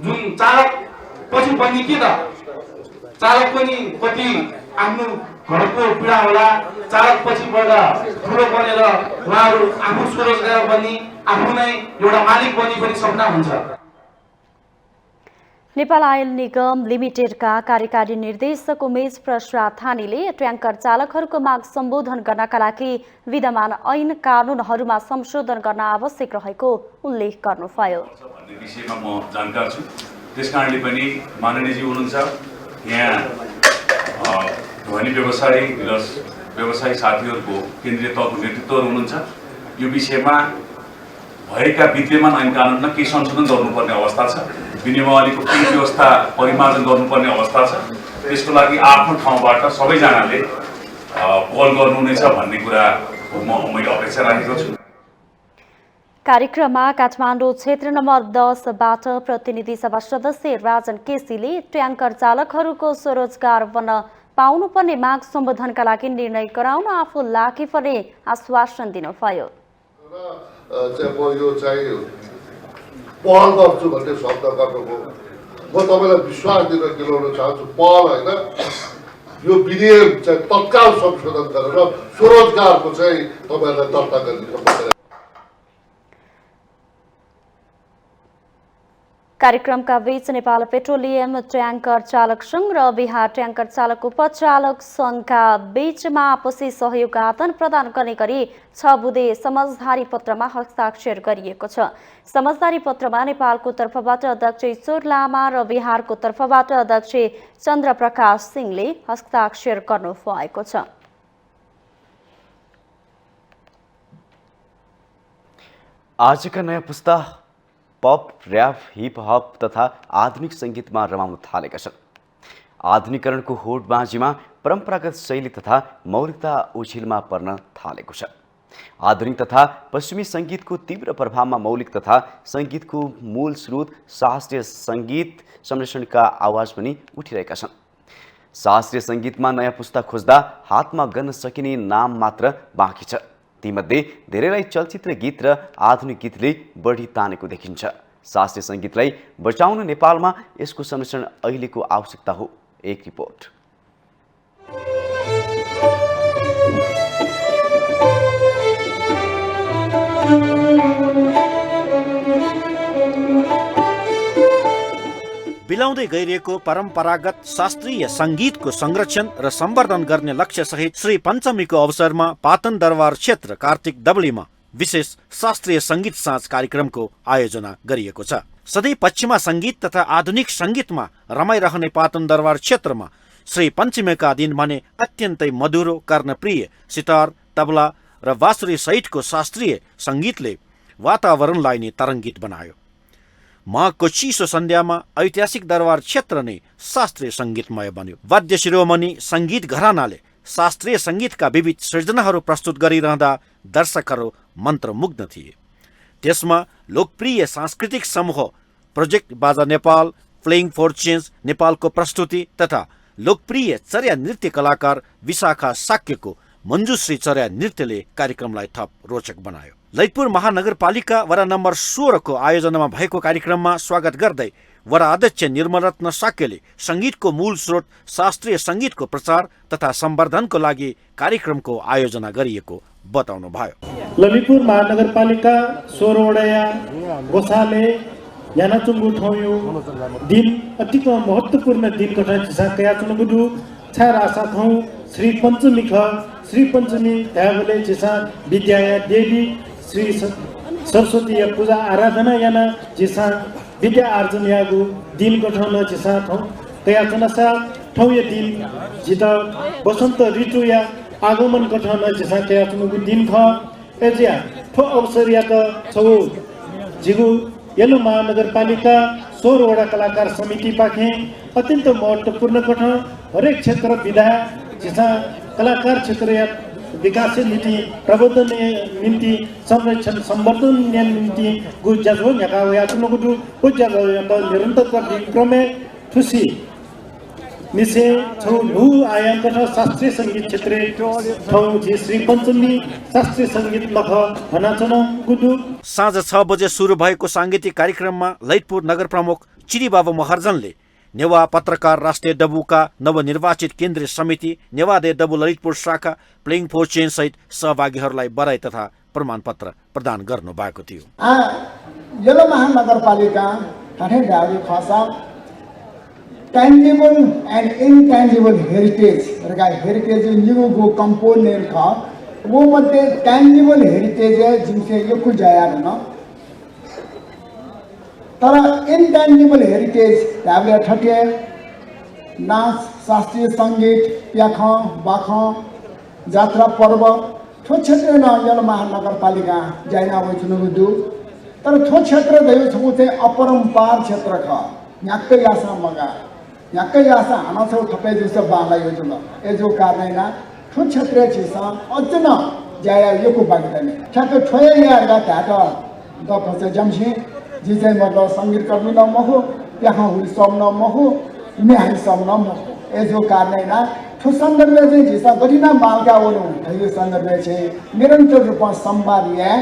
जुन चालक पछि बन्ने के त चालक पनि कति आफ्नो घरको पीडा होला, चालक पछिबाट ठुलो बनेर उहाँहरू आफू स्वरोजगार बन्ने, आफू नै एउटा मालिक बन्ने पनि सपना हुन्छ। नेपाल आयल निगम लिमिटेडका कार्यकारी निर्देशक उमेश प्रसाद थानीले ट्याङ्कर चालकहरूको माग सम्बोधन गर्नका लागि विद्यमान ऐन कानुनहरूमा संशोधन गर्न आवश्यक रहेको उल्लेख गर्नुभयो। भन्ने विषयमा म जानकार छु। त्यसकारणले पनि माननीयजी हुनुहुन्छ यहाँ ढुवानी व्यवसायी र व्यवसायी साथीहरूको केन्द्रीय तहको नेतृत्वहरू हुनुहुन्छ। यो विषयमा भएका विद्यमान ऐन कानुनमा केही संशोधन गर्नुपर्ने अवस्था छ। विनियमावलीको केही व्यवस्था परिमार्जन गर्नुपर्ने अवस्था छ। त्यसको लागि आफ्नो ठाउँबाट सबैजनाले पहल गर्नुहुनेछ भन्ने कुरा मैले अपेक्षा राखेको छु। कार्यक्रममा काठमाडौँ क्षेत्र नम्बर 10बाट प्रतिनिधि सभा सदस्य राजन केसीले ट्याङ्कर चालकहरूको स्वरोजगार बन्न पाउनुपर्ने माग सम्बोधनका लागि निर्णय गराउन आफू लागि पर्ने आश्वासन दिनुभयो। यो चाहिँ पहल गर्छु भन्ने शब्द गर्नुभयो। म तपाईँलाई विश्वास दिन दिलाउन चाहन्छु, पहल होइन, यो विधेयक चाहिँ तत्काल संशोधन गरेर स्वरोजगारको चाहिँ तपाईँहरूलाई दर्ता गरिदिनु। कार्यक्रमका बीच नेपाल पेट्रोलियम ट्याङ्कर चालक संघ र बिहार ट्याङ्कर चालक उपचालक संघका बीचमा आपसी सहयोग आदान प्रदान गर्ने गरी 6 बुँदे समझदारी पत्रमा हस्ताक्षर गरिएको छ। समझदारी पत्रमा नेपालको तर्फबाट अध्यक्ष ईश्वर लामा र बिहारको तर्फबाट अध्यक्ष चन्द्रप्रकाश सिंहले हस्ताक्षर गर्नुभएको छ। आजका नयाँ पुस्ता पप, र्याप, हिप हप तथा आधुनिक सङ्गीतमा रमाउन थालेका छन्। आधुनिकरणको होडबाजीमा परम्परागत शैली तथा मौलिकता ओझेलमा पर्न थालेको छ। आधुनिक तथा पश्चिमी सङ्गीतको तीव्र प्रभावमा मौलिक तथा सङ्गीतको मूल स्रोत शास्त्रीय सङ्गीत संरक्षणका आवाज पनि उठिरहेका छन्। शास्त्रीय सङ्गीतमा नयाँ पुस्ता खोज्दा हातमा गर्न सकिने नाम मात्र बाँकी छ। तीमध्ये धेरैलाई चलचित्र गीत र आधुनिक गीतले बढी तानेको देखिन्छ। शास्त्रीय सङ्गीतलाई बचाउन नेपालमा यसको संरक्षण अहिलेको आवश्यकता हो। एक रिपोर्ट। बिलाउँदै गइरहेको परम्परागत शास्त्रीय सङ्गीतको संरक्षण र सम्वर्धन गर्ने लक्ष्य सहित श्री पञ्चमीको अवसरमा पाटन दरबार क्षेत्र कार्तिक डबलीमा विशेष शास्त्रीय सङ्गीत साँझ कार्यक्रमको आयोजना गरिएको छ। सधैँ पश्चिमा सङ्गीत तथा आधुनिक सङ्गीतमा रमाइरहने पाटन दरबार क्षेत्रमा श्री पञ्चमीका दिन भने अत्यन्तै मधुरो कर्णप्रिय सितार, तबला र बाँसुरी सहितको शास्त्रीय सङ्गीतले वातावरणलाई नै तरङ्गित बनायो। माघको चिसो सन्ध्यामा ऐतिहासिक दरबार क्षेत्र नै शास्त्रीय सङ्गीतमय बन्यो। वाद्य शिरोमणि सङ्गीत घरानाले शास्त्रीय सङ्गीतका विविध सृजनाहरू प्रस्तुत गरिरहँदा दर्शकहरू मन्त्रमुग्ध थिए। त्यसमा लोकप्रिय सांस्कृतिक समूह प्रोजेक्ट बाजा नेपाल, प्लेइङ फर चेन्ज नेपालको प्रस्तुति तथा लोकप्रिय चर्या नृत्य कलाकार विशाखा साक्यको मञ्जुश्री चर्या नृत्यले कार्यक्रमलाई थप रोचक बनायो। ललितपुर महानगरपालिका वडा नम्बर 16 को आयोजनामा भएको कार्यक्रममा स्वागत गर्दै वडा अध्यक्ष निर्मलरत्न साक्यले सङ्गीतको मूल स्रोत शास्त्रीय सङ्गीतको प्रचार तथा सम्वर्धनको लागि कार्यक्रमको आयोजना गरिएको बताउनु भयो। ललितपुर महानगरपालिका 16 वडा गोसाले यानाचुङ्गु ठाउँ दिन अतिको महत्त्वपूर्ण दिन कथा छिसा कया चुनगुडु छारा साथौं श्री पञ्चमी ख श्री पञ्चमी त्यागले छिसा विद्याया देवी श्री सरस्वती पूजा आराधना याना जिसा विद्या आर्जन यागु दिन गठाउन जिसा ठाउँ कया चुनासा ठौय दिन जिता बसन्त ऋतु या आगमन कठन जसा कया चुनुगु दिन ख एजिया ठो अवसर या त छौ जिगु यल्लो महानगरपालिका 16 वटा कलाकार समिति पाखे अत्यन्त महत्त्वपूर्ण कठन हरेक क्षेत्र विधा जसा कलाकार क्षेत्र या विकास नीति प्रबोधन निम्ति संरक्षण संवर्धन निम्ति गुजाजो यका या चुनुगु गुजाजो निरन्तरता क्रमे ठुसी निसे छौ लु आयाम कथा शास्त्रीय संगीत क्षेत्र छौ जी श्री पञ्चमी शास्त्रीय संगीत लख हनाचन गुदु साँझ 6 बजे सुरु भएको सांगीतिक कार्यक्रममा ललितपुर नगर प्रमुख चिरीबाबु महर्जनले नेवा पत्रकार राष्ट्रिय डबुका नवनिर्वाचित केन्द्रीय समिति नेवादे डबु ललितपुर शाखा प्लेइङ फर चेन्ज सहित सहभागीहरूलाई बधाई तथा प्रमाणपत्र प्रदान गर्नु भएको थियो। यल्लो महानगरपालिका काठे डाउरी खसा tangible and intangible heritage रगा heritage निगु गो component का वो मध्य tangible heritage है जिनसे ये कुछ जाया ना तर intangible heritage डाबले ठटे नाच शास्त्रीय संगीत याखा बाखा जात्रा पर्व ठो क्षेत्र न यल्लो महानगरपालिका जाइना वइ चुनुगु दु तर ठो क्षेत्र दयो छुते अपरम्पार क्षेत्र का याक्कै यासा मगा याक्कै यासा हाना छौ थपे जस्तो बाला यो जुल ए जो कादैना ठो क्षेत्र छिसा अझन जाया योको बागदाने ठ्याक्क ठोय यारगा ताटा द फसे जमसी जिसे मतलब संगीत कर्मी न महो त्यहाँ हुई सब न महो ने हामी सब न महो ए जो कादैना ठो सन्दर्भ चाहिँ जिसा गरिना मालका ओनु यो सन्दर्भ चाहिँ निरन्तर रूपमा सम्वादिया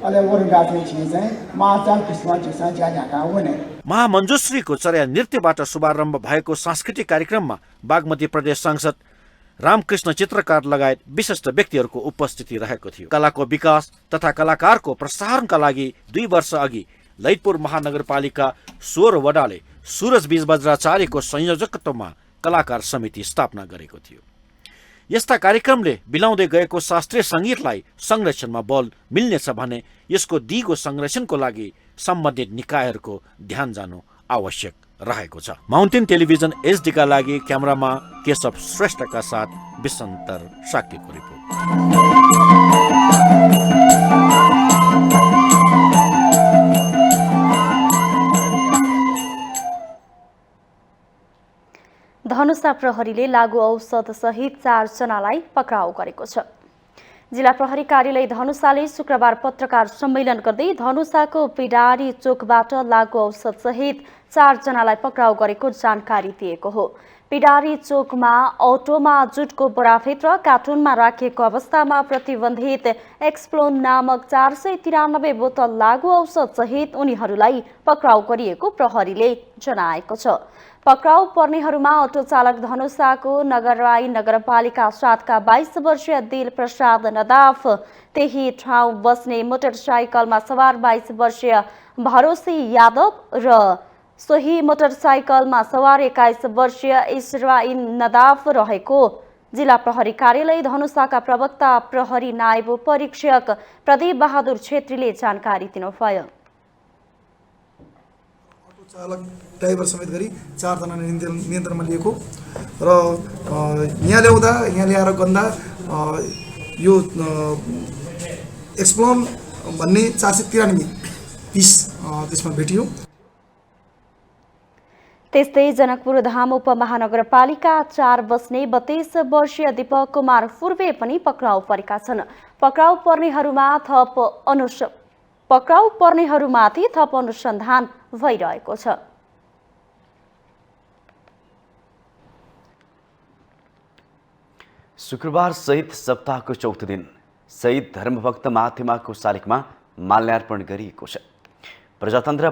अले वरगा चाहिँ माचाल कृष्ण जिसा ज्याका हुने महामञ्जुश्रीको चर्या नृत्यबाट शुभारम्भ भएको सांस्कृतिक कार्यक्रममा बागमती प्रदेश सांसद रामकृष्ण चित्रकार लगायत विशिष्ट व्यक्तिहरूको उपस्थिति रहेको थियो। कलाको विकास तथा कलाकारको प्रोत्साहनका लागि 2 वर्ष अघि ललितपुर महानगरपालिका 16 वडाले सूरज बीज बज्राचार्यको संयोजकत्वमा कलाकार समिति स्थापना गरेको थियो। यस्ता कार्यक्रमले बिलाउँदै गएको शास्त्रीय संगीतलाई संरक्षणमा बल मिल्नेछ भने यसको दिगो संरक्षणको लागि सम्बन्धित निकायहरूको ध्यान जानु आवश्यक रहेको छ। माउन्टेन टेलिभिजन एचडी का लागि क्यामेरामा केशव श्रेष्ठका साथ विसन्तर साक्यको रिपोर्ट। धनुषा प्रहरीले लागू औषध सहित 4 जनालाई पक्राउ गरेको छ। जिल्ला प्रहरी कार्यालय धनुषाले शुक्रबार पत्रकार सम्मेलन गर्दै धनुषाको पिडारी चोकबाट लागू औषध सहित 4 जनालाई पक्राउ गरेको जानकारी दिएको हो। पिडारी चोकमा अटोमा जुटको बोराभित्र कार्टुनमा राखिएको अवस्थामा प्रतिबन्धित एक्सप्लोन नामक 493 बोतल लागू औषध सहित उनीहरूलाई पक्राउ गरिएको प्रहरीले जनाएको छ। पक्राउ पर्नेहरूमा अटो चालक धनुषाको नगरराई नगरपालिका 7 का 22 वर्षीय दिल प्रसाद नदाफ, त्यही ठाउँ बस्ने मोटरसाइकलमा सवार 22 वर्षीय भरोसी यादव र सोही मोटरसाइकलमा सवार 21 वर्षीय इस्राइन नदाफ रहेको जिल्ला प्रहरी कार्यालय धनुषाका प्रवक्ता प्रहरी नायब परीक्षक प्रदीप बहादुर छेत्रीले जानकारी दिनुभयो। चालक ड्राइभर समेत गरी 4 जना नियन्त्रणमा लिएको र यहाँ ल्याएर गन्दा यो एक्सप्लोन भन्ने 493 पिस त्यसमा भेटियो। त्यस्तै जनकपुर धाम उपमहानगरपालिका 4 बस्ने 32 वर्षीय दीपक कुमार पूर्वे पनि पक्राउ परेका छन्। पक्राउ पर्नेहरूमाथि थप अनुसन्धान भइरहेको छ। शुक्रबार शहीद सप्ताहको चौथो दिन शहीद धर्मभक्त महात्माको शालिगमा माल्यार्पण गरिएको छ। प्रजातन्त्र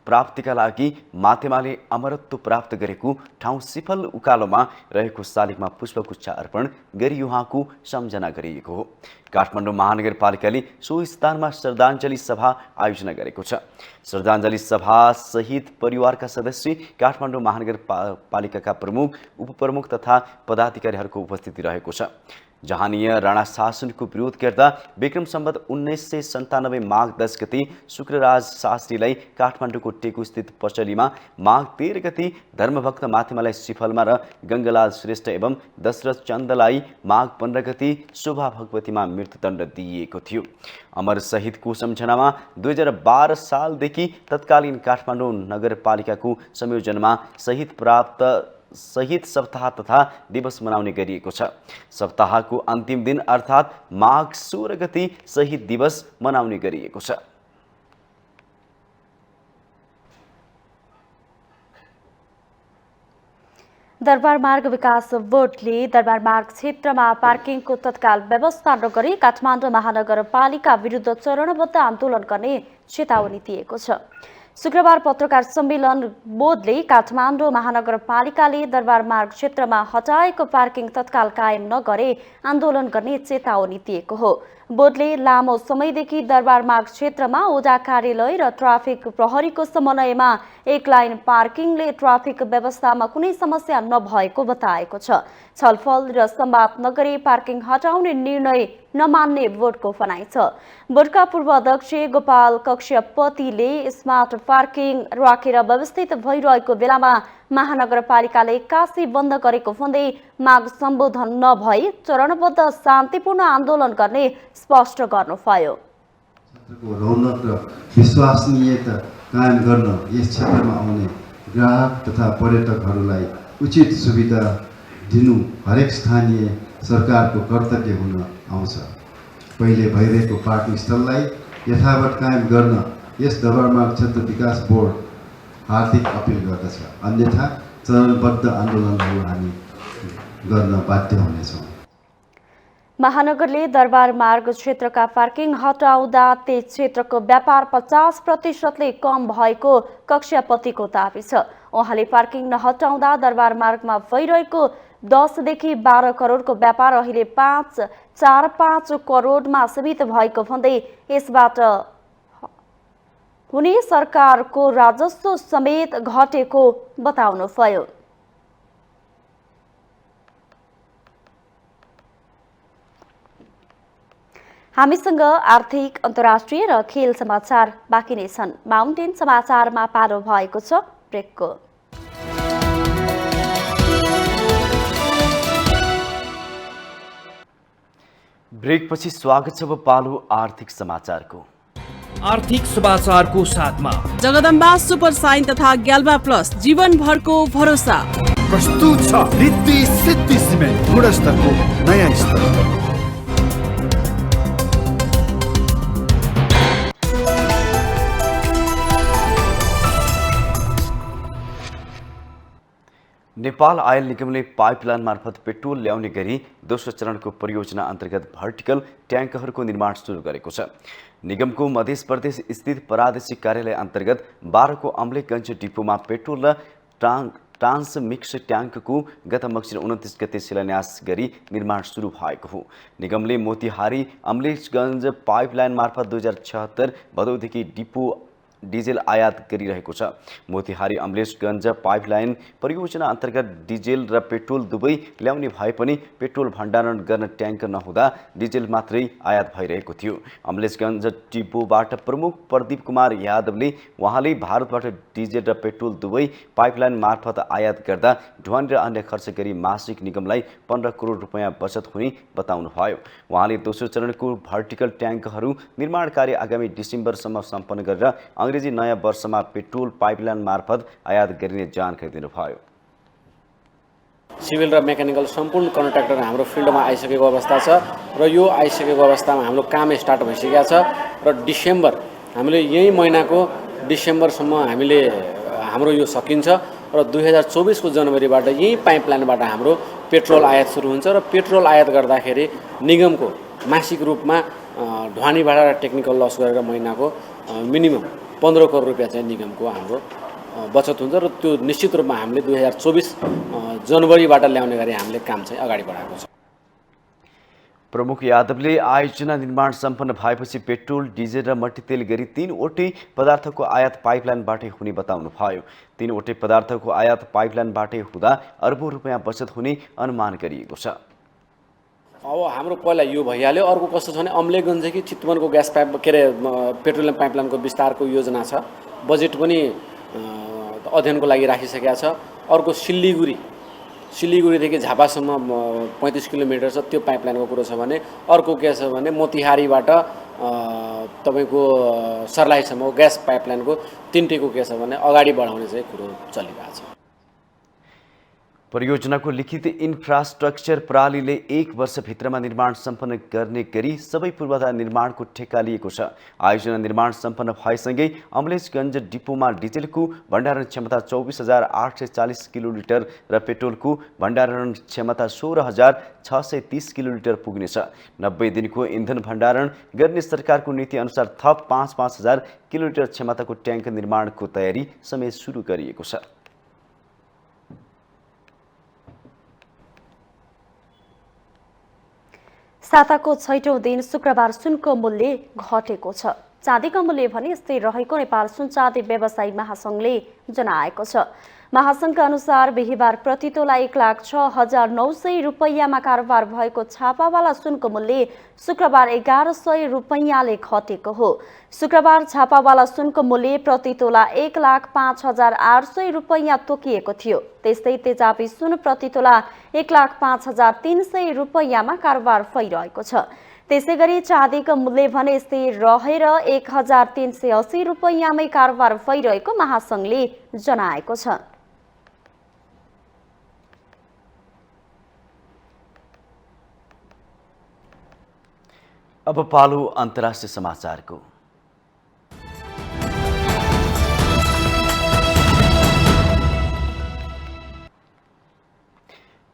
प्राप्तिका लागि माथेमाले अमरत्व प्राप्त गरेको ठाउँ सिफल उकालोमा रहेको शालिगमा पुष्पगुच्छा अर्पण गरी उहाँको सम्झना गरिएको हो। काठमाडौँ महानगरपालिकाले सो स्थानमा श्रद्धाञ्जली सभा आयोजना गरेको छ। श्रद्धाञ्जली सभा शहीद परिवारका सदस्य, काठमाडौँ महानगरपालिकाका प्रमुख, उपप्रमुख तथा पदाधिकारीहरूको उपस्थिति रहेको छ। जहानीय राणा शासनको विरोध गर्दा विक्रम सम्वत 1997 माघ 10 गति शुक्रराज शास्त्रीलाई काठमाडौँको टेकुस्थित पचलीमा माघ 13 गति धर्मभक्त माथिमालाई सिफलमा र गङ्गलाल श्रेष्ठ एवं दशरथ चन्दलाई माघ 15 गति शोभा भगवतीमा मृत्युदण्ड दिइएको थियो। अमर शहीदको सम्झनामा 2012 सालदेखि तत्कालीन काठमाडौँ नगरपालिकाको संयोजनमा शहीद सप्ताह तथा दिवस मनाउने गरिएको छ। सप्ताहको अन्तिम दिन अर्थात् माघ 16 गति शहीद दिवस मनाउने गरिएको छ। दरबार मार्ग विकास बोर्डले दरबार मार्ग क्षेत्रमा पार्किङको तत्काल व्यवस्था नगरी काठमाडौँ महानगरपालिका विरुद्ध चरणबद्ध आन्दोलन गर्ने चेतावनी दिएको छ। शुक्रबार पत्रकार सम्मेलन बोर्डले काठमाडौँ महानगरपालिकाले दरबार मार्ग क्षेत्रमा हटाएको पार्किङ तत्काल कायम नगरे आन्दोलन गर्ने चेतावनी दिएको हो। बोर्डले लामो समयदेखि दरबार मार्ग क्षेत्रमा ओडा कार्यालय र ट्राफिक प्रहरीको समन्वयमा एक लाइन पार्किङले ट्राफिक व्यवस्थामा कुनै समस्या नभएको बताएको छ। छलफल र संवाद नगरी पार्किङ हटाउने निर्णय नमान्ने बोर्डको भनाइ छ। बोर्डका पूर्व अध्यक्ष गोपाल कक्ष्यपतिले स्मार्ट पार्किङ राखेर व्यवस्थित भइरहेको बेलामा महानगरपालिकाले एक्कासी बन्द गरेको भन्दै माग सम्बोधन नभई चरणबद्ध शान्तिपूर्ण आन्दोलन गर्ने स्पष्ट गर्नुभयो। रौनक र विश्वसनीयता कायम गर्न यस क्षेत्रमा आउने ग्राहक तथा पर्यटकहरूलाई उचित सुविधा दिनु हरेक स्थानीय सरकारको कर्तव्य हुन आउँछ। पहिले भइरहेको पार्किङ स्थललाई यथावत कायम गर्न यस दरबारमार्ग क्षेत्र विकास बोर्ड हार्दिक अपिल गर्दछ। अन्यथा चरणबद्ध आन्दोलनहरू हामी गर्न बाध्य हुनेछौँ। महानगरले दरबार मार्ग क्षेत्रका पार्किङ हटाउँदा त्यस क्षेत्रको व्यापार 50% कम भएको कक्ष्यपतिको दाबी छ। उहाँले पार्किङ नहटाउँदा दरबार मार्गमा भइरहेको 10 देखि 12 करोडको व्यापार अहिले 4-5 करोडमा सीमित भएको भन्दै यसबाट हुने सरकारको राजस्व समेत घटेको बताउनुभयो। हामीसँग आर्थिक, अन्तर्राष्ट्रिय र खेल समाचार बाँकी नै छन्। माउन्टेन समाचारमा पालो भएको छ ब्रेकको। ब्रेकपछि स्वागत छ पालो आर्थिक समाचारको। आर्थिक समाचारको साथमा जगदम्बा सुपर साइन तथा ग्याल्बा प्लस जीवनभरको भरोसा। प्रस्तुत छ रिद्धि सिद्धि सिमेन्ट गुणस्तरको नयाँ स्तर। नेपाल आयल निगमले पाइपलाइन मार्फत पेट्रोल ल्याउने गरी दोस्रो चरणको परियोजना अन्तर्गत भर्टिकल ट्याङ्कहरूको निर्माण सुरु गरेको छ। निगमको मध्य प्रदेश स्थित प्रादेशिक कार्यालय अन्तर्गत 12 को अम्लेखगञ्ज डिपोमा पेट्रोल र ट्रान्समिक्स ट्याङ्कको गत मङ्सिर 29 गते शिलान्यास गरी निर्माण सुरु भएको हो। निगमले मोतिहारी अम्लेखगञ्ज पाइपलाइन मार्फत 2076 भदौदेखि डिपो डिजेल आयात गरिरहेको छ। मोतिहारी अम्लेखगञ्ज पाइपलाइन परियोजना अन्तर्गत डिजेल र पेट्रोल दुवै ल्याउने भए पनि पेट्रोल भण्डारण गर्न ट्याङ्क नहुँदा डिजेल मात्रै आयात भइरहेको थियो। अम्लेखगञ्ज डिपोबाट प्रमुख प्रदीप कुमार यादवले उहाँले भारतबाट डिजेल र पेट्रोल दुवै पाइपलाइन मार्फत आयात गर्दा ढुवानी र अन्य खर्च गरी मासिक निगमलाई 15 करोड रुपैयाँ बचत हुने बताउनुभयो। उहाँले दोस्रो चरणको भर्टिकल ट्याङ्कहरू निर्माण कार्य आगामी डिसेम्बरसम्म सम्पन्न गरेर अंग्रेजी नयाँ वर्षमा पेट्रोल पाइपलाइन मार्फत आयात गरिने जानकारी दिनुभयो। सिभिल र मेकानिकल सम्पूर्ण कन्ट्र्याक्टर हाम्रो फिल्डमा आइसकेको अवस्था छ र यो आइसकेको अवस्थामा हाम्रो काम स्टार्ट भइसकेको छ र डिसेम्बर हामीले यही महिनाको डिसेम्बरसम्म हामीले हाम्रो यो सकिन्छ र 2024 को जनवरीबाट यही पाइपलाइनबाट हाम्रो पेट्रोल आयात सुरु हुन्छ र पेट्रोल आयात गर्दाखेरि निगमको मासिक रूपमा ढुवानी भाडा र टेक्निकल लस गरेर महिनाको मिनिमम 15 करोड रुपैयाँ चाहिँ निगमको हाम्रो बचत हुन्छ र त्यो निश्चित रूपमा हामीले 2024 जनवरीबाट ल्याउने गरी हामीले काम चाहिँ अगाडि बढाएको छ। प्रमुख यादवले आयोजना निर्माण सम्पन्न भएपछि पेट्रोल, डिजेल र मट्टीतेल गरी 3वटै पदार्थको आयात पाइपलाइनबाटै हुने बताउनुभयो। 3वटै पदार्थको आयात पाइपलाइनबाटै हुँदा अर्बौं रुपैयाँ बचत हुने अनुमान गरिएको छ। अब हाम्रो पहिला यो भइहाल्यो। अर्को कस्तो छ भने अम्लेखगञ्जदेखि चितवनको ग्यास पाइप के अरे पेट्रोलियम पाइपलाइनको विस्तारको योजना छ, बजेट पनि अध्ययनको लागि राखिसकेका छ। अर्को सिलिगुडीदेखि झापासम्म 35 किलोमिटर छ, त्यो पाइपलाइनको कुरो छ भने अर्को के छ भने मोतिहारीबाट तपाईँको सर्लाहीसम्म ग्यास पाइपलाइनको तिनटैको के छ भने अगाडि बढाउने चाहिँ कुरो चलिरहेको छ। परियोजनाको लिखित इन्फ्रास्ट्रक्चर प्रणालीले 1 वर्षभित्रमा निर्माण सम्पन्न गर्ने गरी सबै पूर्वाधार निर्माणको ठेक्का लिएको छ। आयोजना निर्माण सम्पन्न भएसँगै अमलेखगञ्ज डिपोमा डिजेलको भण्डारण क्षमता 24,840 किलोलिटर र पेट्रोलको भण्डारण क्षमता 16,630 किलोलिटर पुग्नेछ। 90 दिनको इन्धन भण्डारण गर्ने सरकारको नीति अनुसार थप 5,000 किलोलिटर क्षमताको ट्याङ्क निर्माणको तयारी समेत सुरु गरिएको छ। साताको 6औं दिन शुक्रबार सुनको मूल्य घटेको छ। चाँदीको मूल्य भने स्थिर रहेको नेपाल सुन चाँदी व्यवसायी महासंघले जनाएको छ। महासंघका अनुसार बिहिबार प्रति तोला 1,06,900 रुपैयाँमा कारोबार भएको छापावाला सुनको मूल्य शुक्रबार 1,100 रुपैयाँले घटेको हो। शुक्रबार छापावाला सुनको मूल्य प्रति तोला 1,05,800 रुपैयाँ तोकिएको थियो। त्यस्तै तेजाबी सुन प्रति तोला 1,05,300 रुपैयाँमा कारोबार भइरहेको छ। त्यसैगरी चाँदीको मूल्य भने स्थिर रहेर 1,380 रुपैयाँमै कारोबार भइरहेको महासंघले जनाएको छ। अब पालो अन्तर्राष्ट्रिय समाचारको।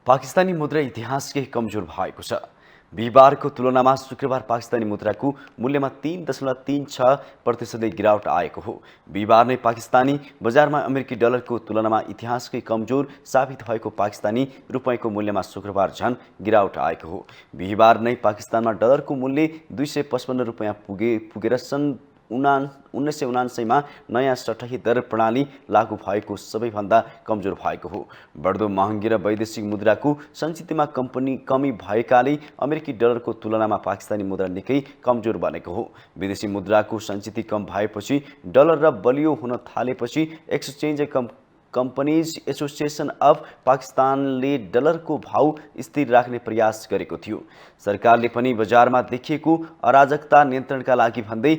पाकिस्तानी मुद्रा इतिहासकै कमजोर भएको छ। बिहिबारको तुलनामा शुक्रबार पाकिस्तानी मुद्राको मूल्यमा 3.36% गिरावट आएको हो। बिहिबार नै पाकिस्तानी बजारमा अमेरिकी डलरको तुलनामा इतिहासकै कमजोर साबित भएको पाकिस्तानी रुपैयाँको मूल्यमा शुक्रबार झन गिरावट आएको हो। बिहिबार नै पाकिस्तानमा डलरको मूल्य 255 रुपैयाँ पुगेर सन् 1979 मा नयाँ सटही दर प्रणाली लागू भएको सबैभन्दा कमजोर भएको हो। बढ्दो महँगी र वैदेशिक मुद्राको सञ्चितमा कमी भएकाले अमेरिकी डलरको तुलनामा पाकिस्तानी मुद्रा निकै कमजोर बनेको हो। विदेशी मुद्राको सञ्चित कम भएपछि डलर र बलियो हुन थालेपछि एक्सचेन्ज कम्पनीज एसोसिएसन अफ पाकिस्तानले डलरको भाव स्थिर राख्ने प्रयास गरेको थियो। सरकारले पनि बजारमा देखिएको अराजकता नियन्त्रणका लागि भन्दै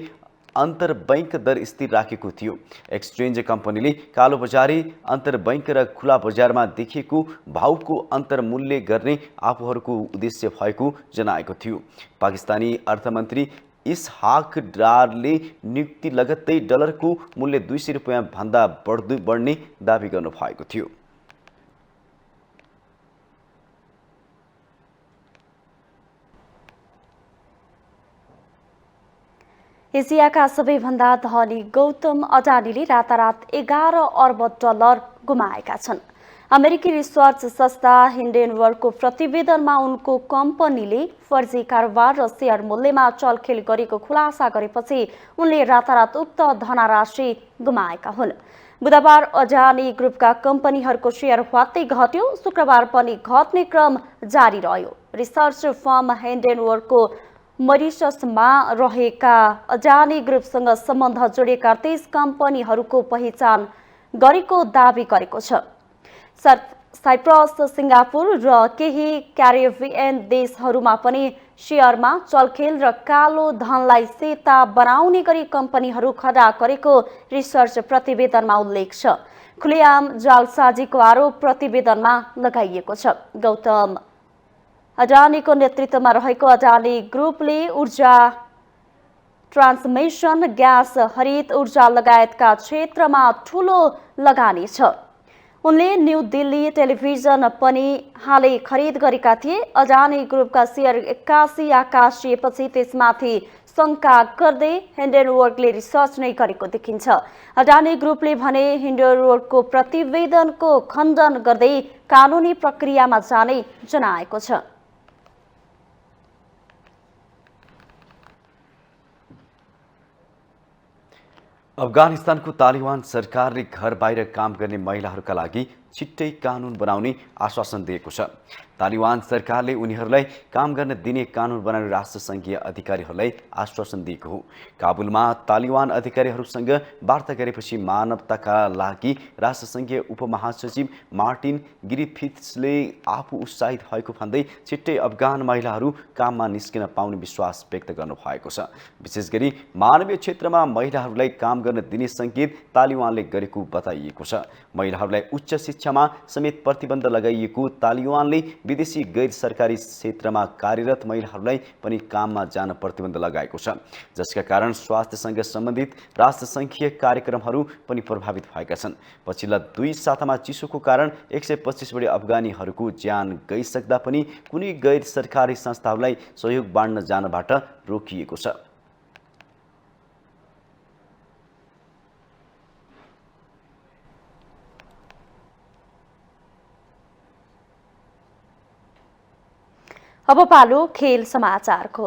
अन्तर्बैङ्क दर स्थिर राखेको थियो। एक्सचेन्ज कम्पनीले कालो बजारी अन्तर्बैङ्क र खुला बजारमा देखिएको भावको अन्तर्मूल्य गर्ने आफूहरूको उद्देश्य भएको जनाएको थियो। पाकिस्तानी अर्थमन्त्री इसहाक डारले नियुक्ति लगत्तै डलरको मूल्य 200 रुपैयाँ भन्दा बढ्ने दावी गर्नुभएको थियो। एसियाका सबैभन्दा धनी गौतम अडानीले रातारात 11 अर्ब डलर गुमाएका छन्। अमेरिकी रिसर्च संस्था हिन्डेनबर्गको प्रतिवेदनमा उनको कम्पनीले फर्जी कारोबार र शेयर मूल्यमा चलखेल गरेको खुलासा गरेपछि उनले रातारात उक्त धनराशि गुमाएका हुन्। बुधबार अडानी ग्रुपका कम्पनीहरूको शेयर ह्वात्तै घट्यो। शुक्रबार पनि घट्ने क्रम जारी रह्यो। रिसर्च फर्म हिन्डेनबर्गको मरिससमा रहेका अडानी ग्रुपसँग सम्बन्ध जोडिएका 23 कम्पनीहरूको पहिचान गरेको दावी गरेको छ। साइप्रस, सिङ्गापुर र केही क्यारिबियन देशहरूमा पनि शेयरमा चलखेल र कालो धनलाई सेता बनाउने गरी कम्पनीहरू खडा गरेको रिसर्च प्रतिवेदनमा उल्लेख छ। खुलेआम जालसाजीको आरोप प्रतिवेदनमा लगाइएको छ। गौतम अडानीको नेतृत्वमा रहेको अडानी ग्रुपले ऊर्जा, ट्रान्समिसन, ग्यास, हरित ऊर्जा लगायतका क्षेत्रमा ठूलो लगानी छ। उनले न्यू दिल्ली टेलिभिजन पनि हालै खरिद गरेका थिए। अडानी ग्रुपका शेयर 81 आकाशिएपछि त्यसमाथि शंका गर्दै हिन्डेनबर्गले रिसर्च नै गरेको देखिन्छ। अडानी ग्रुपले भने हिन्डेनबर्गको प्रतिवेदनको खण्डन गर्दै कानुनी प्रक्रियामा जाने जनाएको छ। अफगानिस्तानको तालिबान सरकारले घर बाहिर काम गर्ने महिलाहरूका लागि छिट्टै कानुन बनाउने आश्वासन दिएको छ। तालिबान सरकारले उनीहरूलाई काम गर्न दिने कानुन बनाउने राष्ट्रसङ्घीय अधिकारीहरूलाई आश्वासन दिएको हो। काबुलमा तालिबान अधिकारीहरूसँग वार्ता गरेपछि मानवताका लागि राष्ट्रसङ्घीय उपमहासचिव मार्टिन ग्रिफिथ्सले आफू उत्साहित भएको भन्दै छिट्टै अफगान महिलाहरू काममा निस्किन पाउने विश्वास व्यक्त गर्नुभएको छ। विशेष गरी मानवीय क्षेत्रमा महिलाहरूलाई काम गर्न दिने सङ्केत तालिबानले गरेको बताइएको छ। महिलाहरूलाई उच्च शिक्षामा समेत प्रतिबन्ध लगाइएको तालिबानले विदेशी गैर सरकारी क्षेत्रमा कार्यरत महिलाहरूलाई पनि काममा जान प्रतिबन्ध लगाएको छ, जसका कारण स्वास्थ्यसँग सम्बन्धित राष्ट्रसङ्घीय कार्यक्रमहरू पनि प्रभावित भएका छन्। पछिल्ला 2 सातामा चिसोको कारण 125 बढी अफगानीहरूको ज्यान गइसक्दा पनि कुनै गैर सरकारी संस्थाहरूलाई सहयोग बाँड्न जानबाट रोकिएको छ। अब पालो खेल समाचारको।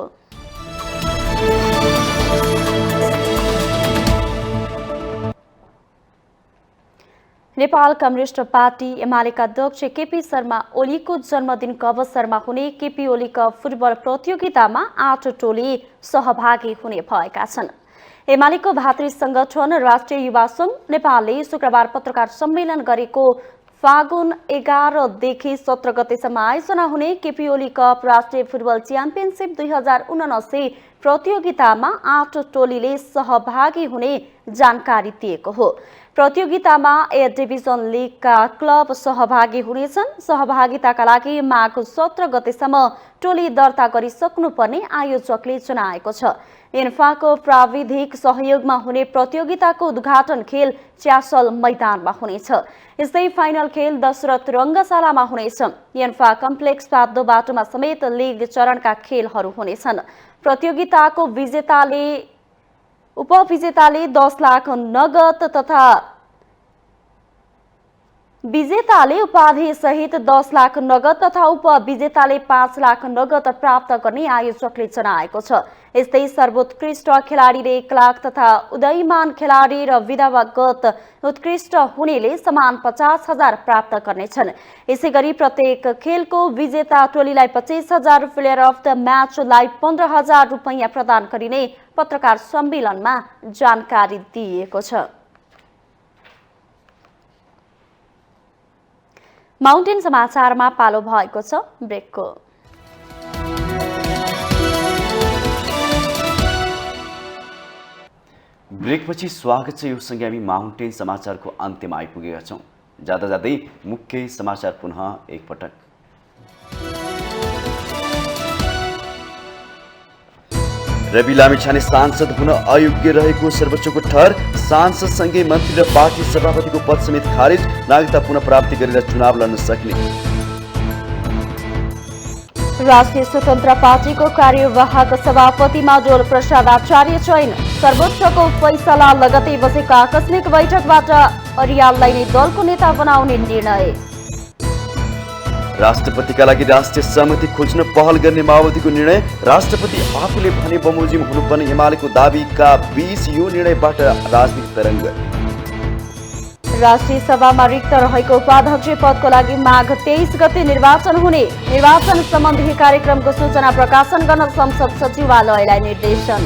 नेपाल कम्युनिस्ट पार्टी एमालेका अध्यक्ष केपी शर्मा ओलीको जन्मदिनको अवसरमा हुने केपी ओली कप फुटबल प्रतियोगितामा 8 टोली सहभागी हुने भएका छन्। एमालेको भातृ संगठन राष्ट्रिय युवा संघ नेपालले शुक्रबार पत्रकार सम्मेलन गरेको फागुन 11 देखि 17 गतेसम्म आयोजना हुने केपी ओली कप राष्ट्रिय फुटबल च्याम्पियनसिप 2079 प्रतियोगितामा 8 टोलीले सहभागी हुने जानकारी दिएको हो। प्रतियोगितामा ए डिभिजन लिगका क्लब सहभागी हुनेछन्। सहभागिताका लागि माघ 17 गतेसम्म टोली दर्ता गरिसक्नुपर्ने आयोजकले जनाएको छ। इन्फाको प्राविधिक सहयोगमा हुने प्रतियोगिताको उद्घाटन खेल च्यासल मैदानमा हुनेछ। यस्तै फाइनल खेल दशरथ रङ्गशालामा हुनेछ। इन्फा कम्प्लेक्स पादो बाटोमा समेत लिग चरणका खेलहरू हुनेछन्। प्रतियोगिताको उपविजेताले 10 लाख नगद तथा विजेताले उपाधि सहित 10 लाख नगद तथा उपविजेताले 5 लाख नगद प्राप्त गर्ने आयोजकले जनाएको छ। यस्तै सर्वोत्कृष्ट खेलाडीले 1 लाख तथा उदयमान खेलाडी र विधागत उत्कृष्ट हुनेले समान 50,000 प्राप्त गर्नेछन्। यसैगरी प्रत्येक खेलको विजेता टोलीलाई 25,000, प्लेयर अफ द म्याचलाई 15,000 रुपैयाँ प्रदान गरिने पत्रकार सम्मेलनमा जानकारी दिइएको छ। माउन्टेन समाचारमा पालो भएको छ ब्रेकको। ब्रेकपछि स्वागत छ। यो सँगै हामी माउन्टेन समाचारको अन्त्यमा आइपुगेका छौँ। जाँदा जाँदै मुख्य समाचार पुनः एकपटक। रवि लामिछाने सांसद हुन अयोग्य रहेको सर्वोच्चको ठहर। सांसदसँगै मन्त्री र पार्टी सभापतिको पद समेत खारेज। नागरिकता पुनः प्राप्ति गरेर चुनाव लड्न सक्ने। राष्ट्रिय स्वतन्त्र पार्टीको कार्यवाहक सभापतिमा डोल प्रसाद आचार्य चयन। सर्वोच्चको फैसला लगतै बसेको आकस्मिक बैठकबाट अरियाललाई नै दलको नेता बनाउने निर्णय। राष्ट्रपतिका लागि राष्ट्रिय सहमति खोज्न पहल गर्ने माओवादीको निर्णय। राष्ट्रपति आफूले भने बमोजिम हुनुपर्ने एमालेको दाबीका बीच यो निर्णयबाट राजनीतिक तरङ्ग। राष्ट्रिय सभामा रिक्त रहेको उपाध्यक्ष पदको लागि माघ 23 गते निर्वाचन हुने। निर्वाचन सम्बन्धी कार्यक्रमको सूचना प्रकाशन गर्न संसद सचिवालयलाई निर्देशन।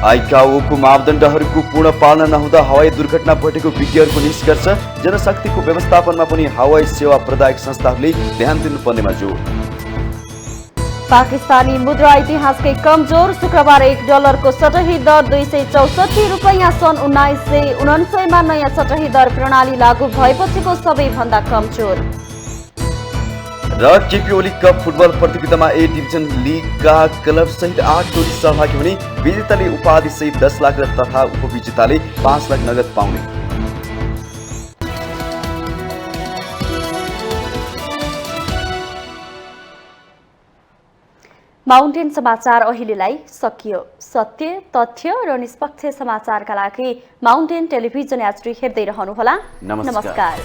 आइकाओको मापदण्डहरूको पूर्ण पालना नहुँदा हवाई दुर्घटना घटेको विज्ञहरूको निष्कर्ष। जनशक्तिको व्यवस्थापनमा पनि हवाई सेवा प्रदायक संस्थाहरूले ध्यान दिनुपर्नेमा जोड। पाकिस्तानी मुद्रा इतिहासकै कमजोर। शुक्रबार $1 को सटही दर 264 रुपैयाँ। सन् 1999 मा नयाँ सटही दर प्रणाली लागू भएपछिको सबैभन्दा कमजोर। र केपी ओली कप फुटबल प्रतियोगितामा ए डिभिजन लिगका क्लब सहित 8 टोली सहभागी हुने। विजेताले उपाधि सहित 10 लाख तथा उपविजेताले 5 लाख नगद पाउने। माउन्टेन समाचार अहिलेलाई सकियो। सत्य, तथ्य र निष्पक्ष समाचारका लागि माउन्टेन टेलिभिजन HD हेर्दै रहनुहोला। नमस्कार।